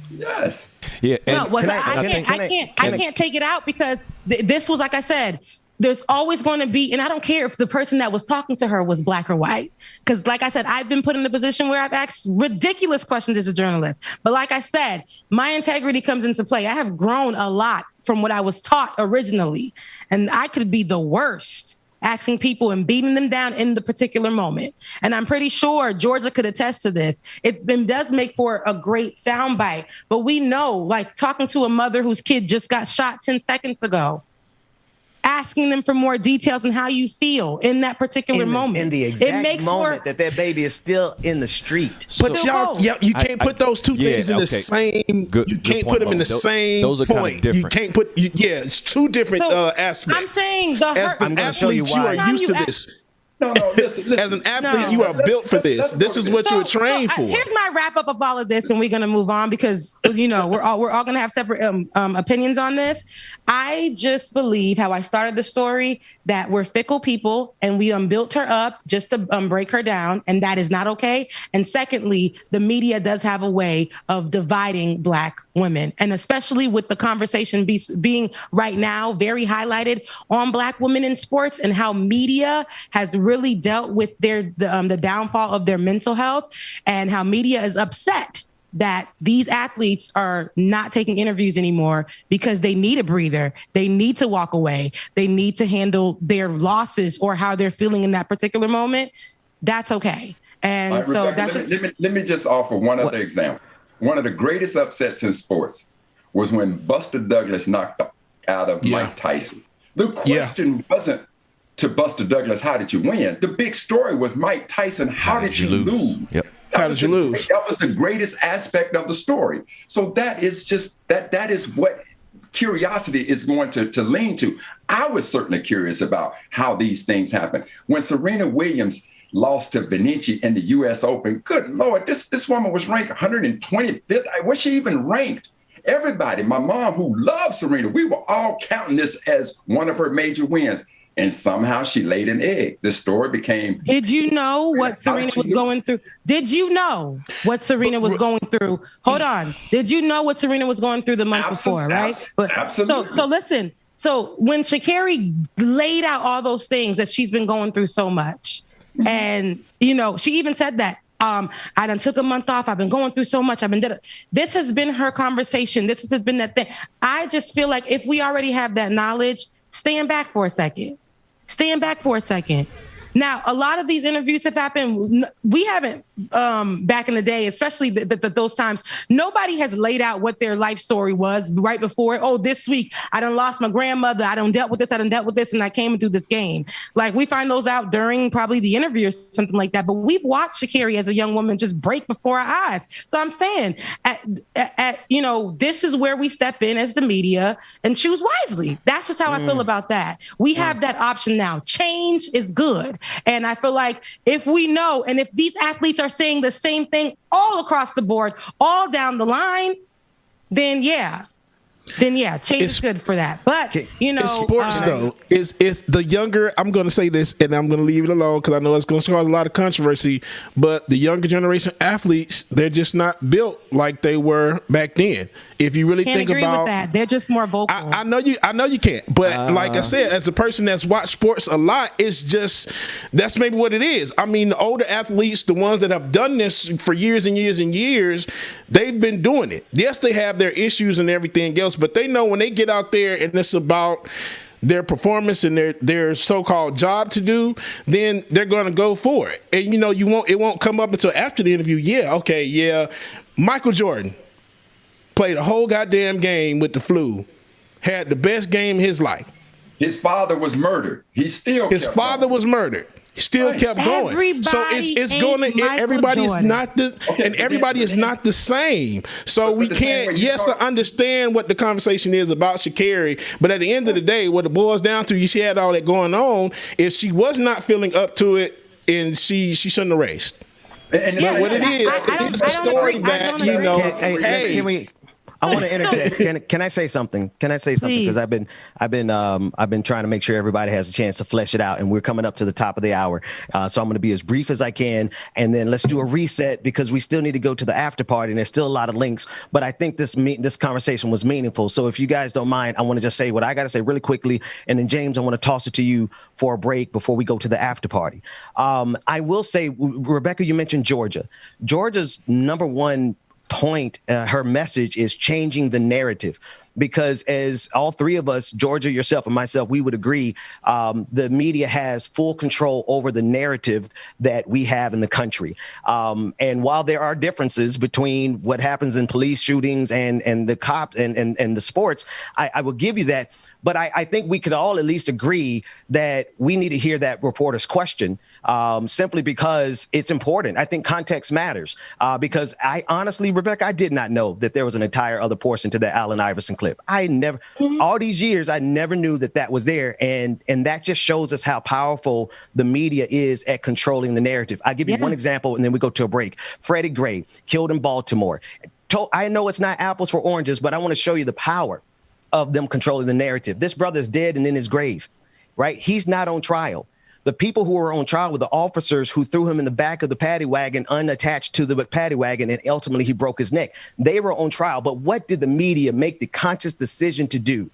F: Yes.
K: Yeah.
J: I can't take it out because this was, like I said, there's always going to be, and I don't care if the person that was talking to her was black or white. Because like I said, I've been put in a position where I've asked ridiculous questions as a journalist. But like I said, my integrity comes into play. I have grown a lot from what I was taught originally. And I could be the worst asking people and beating them down in the particular moment. And I'm pretty sure Georgia could attest to this. It does make for a great soundbite. But we know, like talking to a mother whose kid just got shot 10 seconds ago, asking them for more details on how you feel in that particular moment.
E: In the exact moment that baby is still in the street.
A: But you can't put those two things in the same. You can't put them in the same
K: those are
A: point.
K: kind of different.
A: You can't put. It's two different aspects.
J: I'm saying
A: as an athlete, you are used to this.
F: No, listen.
A: As an athlete, you are built for this. This is what you were trained for.
J: Here's my wrap up of all of this, and we're gonna move on because we're all gonna have separate opinions on this. I just believe how I started the story that we're fickle people and we built her up just to break her down, and that is not okay. And secondly, the media does have a way of dividing Black women, and especially with the conversation being right now very highlighted on Black women in sports and how media has really dealt with the downfall of their mental health, and how media is upset that these athletes are not taking interviews anymore because they need a breather. They need to walk away. They need to handle their losses or how they're feeling in that particular moment. That's okay. And
F: right,
J: so
F: Rebecca, let me just offer one other example. One of the greatest upsets in sports was when Buster Douglas knocked out of Mike Tyson. The question wasn't to Buster Douglas, how did you win? The big story was Mike Tyson, how did you lose?
K: Yep.
A: How did you lose?
F: That was the greatest aspect of the story. So that is just that is what curiosity is going to lean to. I was certainly curious about how these things happen. When Serena Williams lost to Benici in the U.S. Open, good Lord, this woman was ranked 125th. Was she even ranked? Everybody, my mom who loves Serena, we were all counting this as one of her major wins. And somehow she laid an egg. The story became.
J: Did you know what Serena was going through? Did you know what Serena was going through? Hold on. Did you know what Serena was going through the month before, right?
F: Absolutely.
J: So listen. So when Sha'Carri laid out all those things that she's been going through so much, and she even said that. I done took a month off. I've been going through so much. This has been her conversation. This has been that thing. I just feel like if we already have that knowledge, stand back for a second. Stand back for a second. Now, a lot of these interviews have happened. We haven't, back in the day, especially those times, nobody has laid out what their life story was right before. Oh, this week, I done lost my grandmother. I done dealt with this. And I came into this game. Like, we find those out during probably the interview or something like that. But we've watched Sha'Carri as a young woman just break before our eyes. So I'm saying, this is where we step in as the media and choose wisely. That's just how I feel about that. We have that option now. Change is good. And I feel like if we know, and if these athletes are saying the same thing all across the board, all down the line, then change is good for that. But
A: it's sports though. It's the younger. I'm going to say this, and I'm going to leave it alone because I know it's going to cause a lot of controversy. But the younger generation athletes, they're just not built like they were back then. If you really think about
J: with that, they're just more vocal.
A: I know you can't. But like I said, as a person that's watched sports a lot, it's just that's maybe what it is. I mean, the older athletes, the ones that have done this for years and years and years, they've been doing it. Yes, they have their issues and everything else, but they know when they get out there and it's about their performance and their so-called job to do, then they're going to go for it. And it won't come up until after the interview. Michael Jordan played a whole goddamn game with the flu, had the best game of his life.
F: His father was murdered. His father
A: was murdered. Still kept going. So it's going to. Everybody is not the, and everybody is not the same. So we can't. Yes, I understand what the conversation is about Sha'Carri, but at the end of the day, what it boils down to, she had all that going on. If she was not feeling up to it, and she shouldn't have raced.
F: And
A: but what it is, it's a story that, you know,
E: can we? I want to interject. Can I say something? Can I say something? Because I've been trying to make sure everybody has a chance to flesh it out, and we're coming up to the top of the hour. So I'm going to be as brief as I can, and then let's do a reset because we still need to go to the after party, and there's still a lot of links. But I think this conversation was meaningful. So if you guys don't mind, I want to just say what I got to say really quickly, and then James, I want to toss it to you for a break before we go to the after party. I will say, Rebecca, you mentioned Georgia. Georgia's number one point, her message is changing the narrative, because as all three of us, Georgia, yourself, and myself, we would agree, the media has full control over the narrative that we have in the country. And while there are differences between what happens in police shootings and the cops and the sports, I will give you that. But I think we could all at least agree that we need to hear that reporter's question, simply because it's important. I think context matters, because I honestly, Rebecca, I did not know that there was an entire other portion to that Allen Iverson clip. I never, all these years, I never knew that was there. And that just shows us how powerful the media is at controlling the narrative. I'll give you one example, and then we go to a break. Freddie Gray, killed in Baltimore. I know it's not apples for oranges, but I want to show you the power of them controlling the narrative. This brother's dead and in his grave, right? He's not on trial. The people who were on trial were the officers who threw him in the back of the paddy wagon, unattached to the paddy wagon, and ultimately he broke his neck. They were on trial. But what did the media make the conscious decision to do?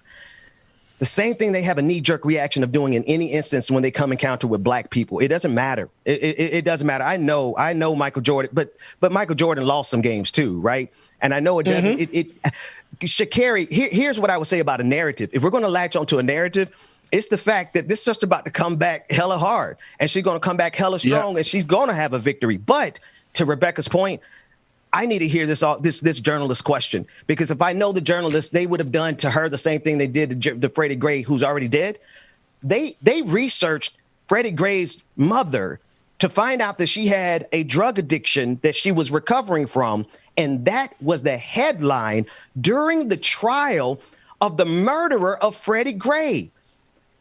E: The same thing they have a knee-jerk reaction of doing in any instance when they come encounter with black people. It doesn't matter. It doesn't matter. I know Michael Jordan, but Michael Jordan lost some games too, right? And I know it doesn't. Sha'Carri, here's what I would say about a narrative. If we're going to latch onto a narrative, it's the fact that this sister about to come back hella hard, and she's going to come back hella strong, and she's going to have a victory. But to Rebecca's point, I need to hear this journalist question, because if I know the journalists, they would have done to her the same thing they did to Freddie Gray, who's already dead. They researched Freddie Gray's mother to find out that she had a drug addiction that she was recovering from. And that was the headline during the trial of the murderer of Freddie Gray.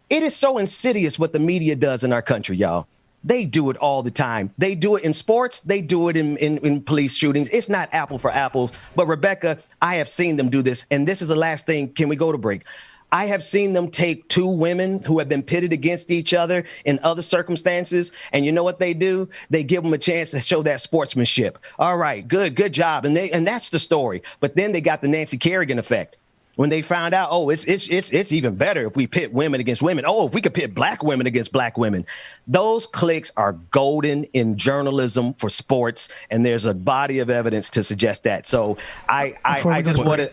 E: It is so insidious what the media does in our country, y'all. They do it all the time. They do it in sports. They do it in police shootings. It's not apple for apples. But Rebecca, I have seen them do this. And this is the last thing. Can we go to break? I have seen them take two women who have been pitted against each other in other circumstances. And you know what they do? They give them a chance to show that sportsmanship. All right, good job. And that's the story. But then they got the Nancy Kerrigan effect. When they found out, it's even better if we pit women against women. Oh, if we could pit black women against black women. Those clicks are golden in journalism for sports. And there's a body of evidence to suggest that. So I just want to...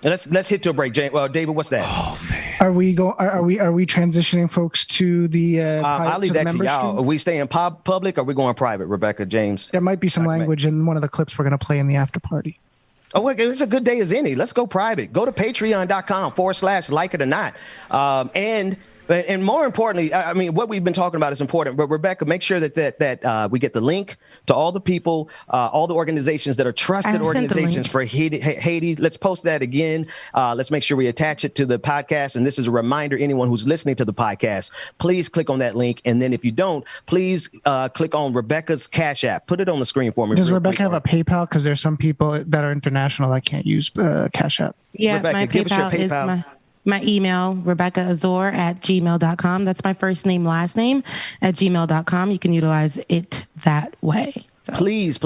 E: Let's hit to a break, James. Well, David, what's that?
M: Oh man, are we transitioning folks to the?
E: I'll leave that to y'all. Are we staying public? Or are we going private, Rebecca, James?
M: There might be some language in one of the clips we're going to play in the after party.
E: Oh, it's a good day as any. Let's go private. Go to patreon.com/like it or not. And more importantly, I mean, what we've been talking about is important. But Rebecca, make sure that we get the link to all the people, all the organizations that are trusted organizations for Haiti. Let's post that again. Let's make sure we attach it to the podcast. And this is a reminder, anyone who's listening to the podcast, please click on that link. And then if you don't, please click on Rebecca's Cash App. Put it on the screen for me.
M: Does Rebecca have a PayPal? Because there's some people that are international that can't use Cash App.
J: Yeah,
E: Rebecca,
J: my
E: give us your
J: PayPal
E: PayPal.
J: My email, RebeccaAzor@gmail.com. That's my first name, last name @gmail.com. You can utilize it that way. So.
E: Please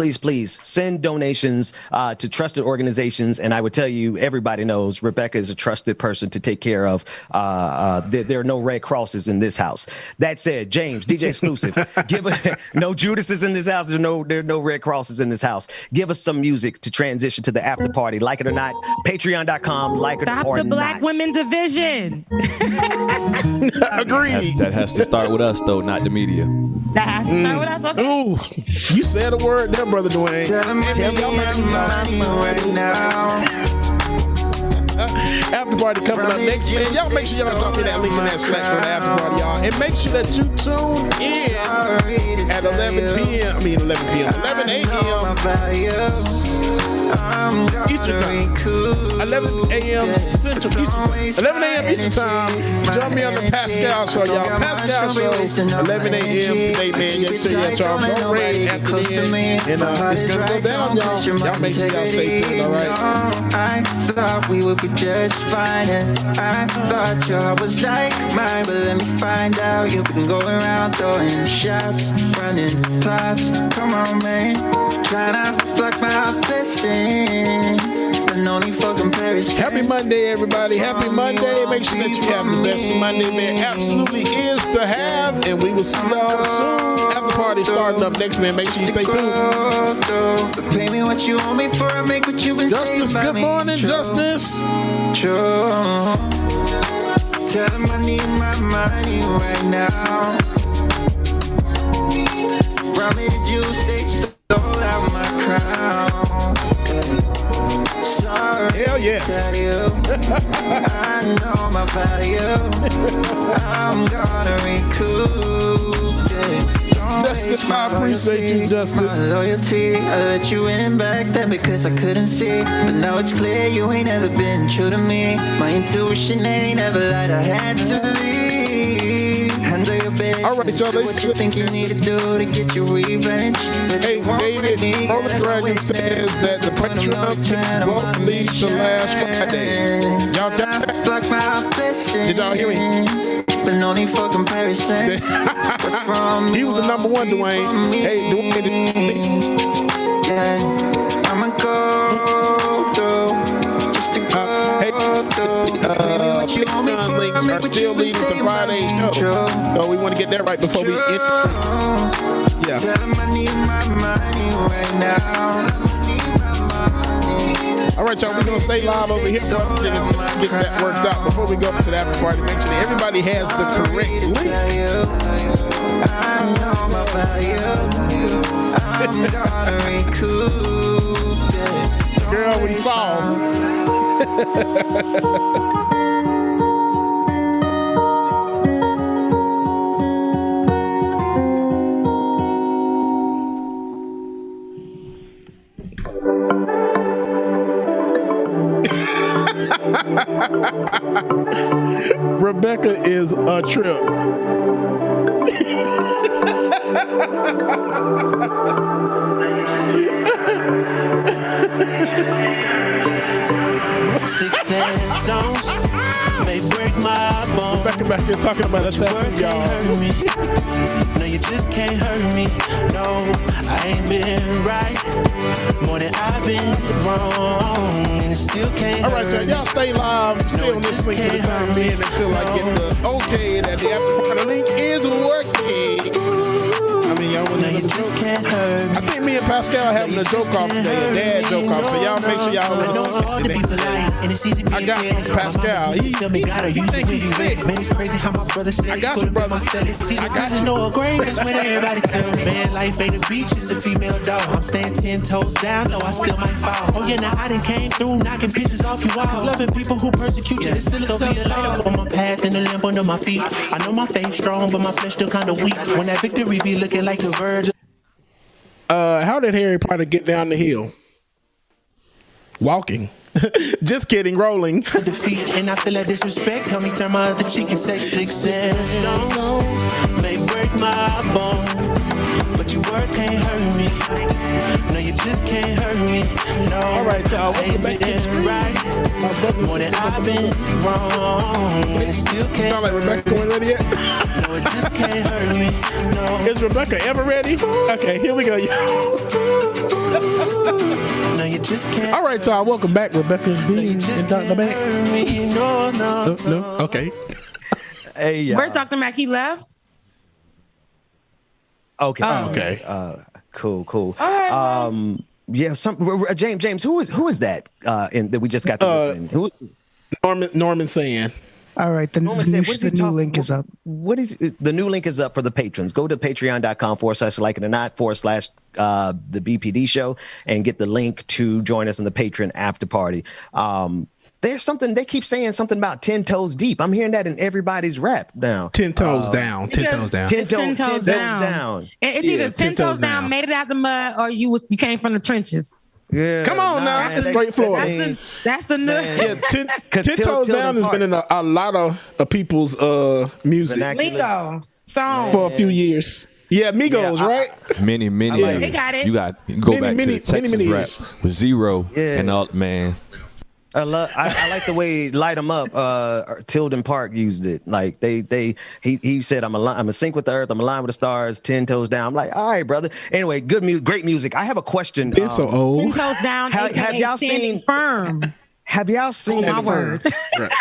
E: send donations to trusted organizations. And I would tell you, everybody knows Rebecca is a trusted person to take care of. There are no Red Crosses in this house. That said, James, DJ Exclusive, no Judases in this house. There are no Red Crosses in this house. Give us some music to transition to the after party. Like it or not, patreon.com, like it or not.
J: Stop the black women division.
A: Agreed.
K: That has to start with us, though, not the media.
J: That has to start with us. Okay.
A: Ooh, you said a word there, Brother Dwayne.
H: Tell me your mind right now.
A: After after party coming up next, man. Y'all make sure y'all drop me that link in that Slack for the after party, y'all. And make sure that you tune in at 11 p.m. 11 a.m. Eastern time. 11 a.m. Central Eastern. 11 a.m. Eastern time. Join me on the Pascal show, y'all. Pascal show, 11 a.m. today, man. Make sure y'all drop no rain after the end. And it's gonna go down, y'all. Y'all make sure y'all stay tuned, all right?
H: I thought we would be just fine, and I thought your heart was like mine, but let me find out you've been going around throwing shots, running plots. Come on, man, tryna block my blessing, but no need for comparison.
A: Happy Monday, everybody. Happy Monday. Make sure that you have the best Monday there absolutely is to have, and we will see y'all soon. After party starting up next, man. Make sure you stay tuned.
H: Pay me what you owe me for, I make what you've been
A: Justice, good morning, Justice.
H: True. Tell them I need my money right now. Round me the juice, they stole out my crown. Sorry,
A: hell yes.
H: I know my value. I'm gonna recoup.
A: Justice, I appreciate you, Justice.
H: My loyalty, I let you in back then because I couldn't see, but now it's clear you ain't ever been true to me. My intuition ain't ever lied, I had to leave. Handle your business.
A: All right, y'all.
H: Do what you think you need to do to get your revenge.
A: Hey, David, Holy Dragon says that the Patreon won't leave till last Friday. Y'all got that?
H: Block my blessing.
A: Did y'all hear me?
H: But no need for comparison.
A: He was the number one, Dwayne. Hey, Dwayne.
H: Yeah, I'ma go through just to go through.
A: Patreon links are still leading to Friday's show. So we want to get that right before we end. Yeah.
H: Tell them I need my money right now.
A: All right, y'all, we're going to stay live over here for a minute and get that worked out before we go to the after party. Make sure that everybody has the correct link.
H: I know my value. I'm gonna recoup.
A: Girl, we saw. Rebecca is a trip.
G: Sticks and stones may break my bones.
A: Rebecca back here talking about that tattoo, y'all.
G: No, you just can't hurt me. No, I ain't been right more than I've been wrong, and it still can't.
A: All right, y'all stay live. Stay on this link for the time being until I get the okay that the after party link is working. I mean, y'all want to just can't hurt me. I think me and Pascal having a joke off today, a dad joke off. So y'all make sure y'all I got some Pascal. He think he's sick.
G: Man, it's crazy how my brother said
A: I got you, brother.
G: I got you. No grain, that's when everybody tell me, man, life ain't a beach, it's a female dog. I'm staying 10 toes down, though I still might fall. Oh yeah, now I done came through, knocking pictures off your walls. Loving people who persecute you, it's still a tough life. On my path and the limp under my feet. I know my faith strong, but my flesh still kinda weak. When that victory be looking like the verge.
A: How did Harry Potter get down the hill? Walking. Just kidding, rolling.
G: Defeat and I feel that disrespect. Tell me turn my other cheek and say sticks and stones may break my bone, but your words can't hurt me. No, you just can't hurt me. No,
A: all right, y'all.
G: I ain't been right more than I've been wrong, and it still can't.
A: Sound like Rebecca ain't ready yet?
G: No, it just can't hurt me. No.
A: Is Rebecca ever ready? Okay, here we go.
G: No, you just can't.
A: All right, y'all. Welcome back, Rebecca and Dr. Mac.
G: No.
A: Okay.
E: Hey,
J: where's Dr. Mac? He left.
E: Okay.
J: Oh.
A: Okay.
E: Cool.
J: All right.
E: Yeah. James. Who is that? That we just got to listen. Who?
A: Norman saying.
M: All right, the new link is up.
E: What is the new link is up for the patrons? Go to patreon.com/like-it-or-not/ the BPD show and get the link to join us in the patron after party. there's something they keep saying something about 10 toes deep. I'm hearing that in everybody's rap now.
A: 10 toes down. 10 toes down.
E: 10
J: 10 toes down. It's either 10 toes down, made it out the mud, or you came from the trenches.
E: Yeah,
A: come on now, it's straight Florida.
J: That's the new.
A: Yeah, 10 toes down has been in a lot of people's music.
J: Lingo song
A: for a few years. Yeah, Migos, right?
K: Many.
J: They got it.
K: You got go back to the Texas rap with Zero and all, man.
E: I like the way Light 'Em Up. Tilden Park used it. Like he said, I'm a sync with the earth. I'm aligned with the stars. 10 toes down. I'm like, all right, brother. Anyway, great music. I have a question.
A: Been so old.
J: 10 toes down.
E: Have y'all seen
J: firm?
E: Have y'all seen
J: my word?
A: Right.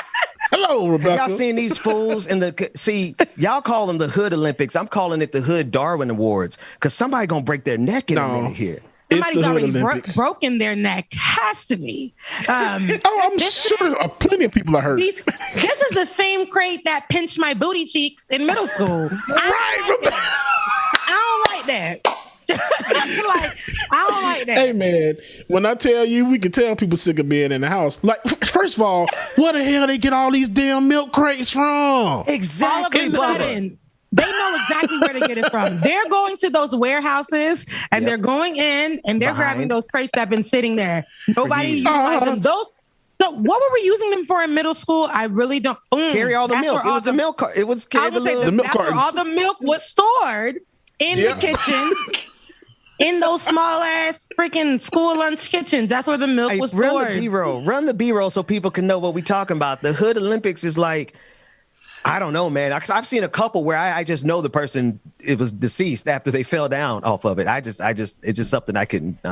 A: Hello, Rebecca.
E: Have y'all seen these fools in the y'all call them the Hood Olympics. I'm calling it the Hood Darwin Awards because somebody gonna break their neck in a minute here.
J: Somebody's already broken their neck. Has to be.
A: I'm sure plenty of people are hurt.
J: This is the same crate that pinched my booty cheeks in middle school. I don't like that. I don't like that.
A: Hey man, when I tell you, we can tell people sick of being in the house. Like, first of all, where the hell they get all these damn milk crates from?
E: Exactly.
J: All of a sudden, they know exactly where to get it from. They're going to those warehouses and they're going in and they're grabbing those crates that have been sitting there. Nobody utilized them. So what were we using them for in middle school? I really don't.
E: Carry all the milk. It was the milk cart. It was carry the milk cartons.
J: All the milk was stored in the kitchen. In those small ass freaking school lunch kitchens. That's where the milk was stored.
E: Run the B-roll so people can know what we're talking about. The Hood Olympics is like, I don't know, man. I've seen a couple where I just know the person, it was deceased after they fell down off of it. It's just something I couldn't, I don't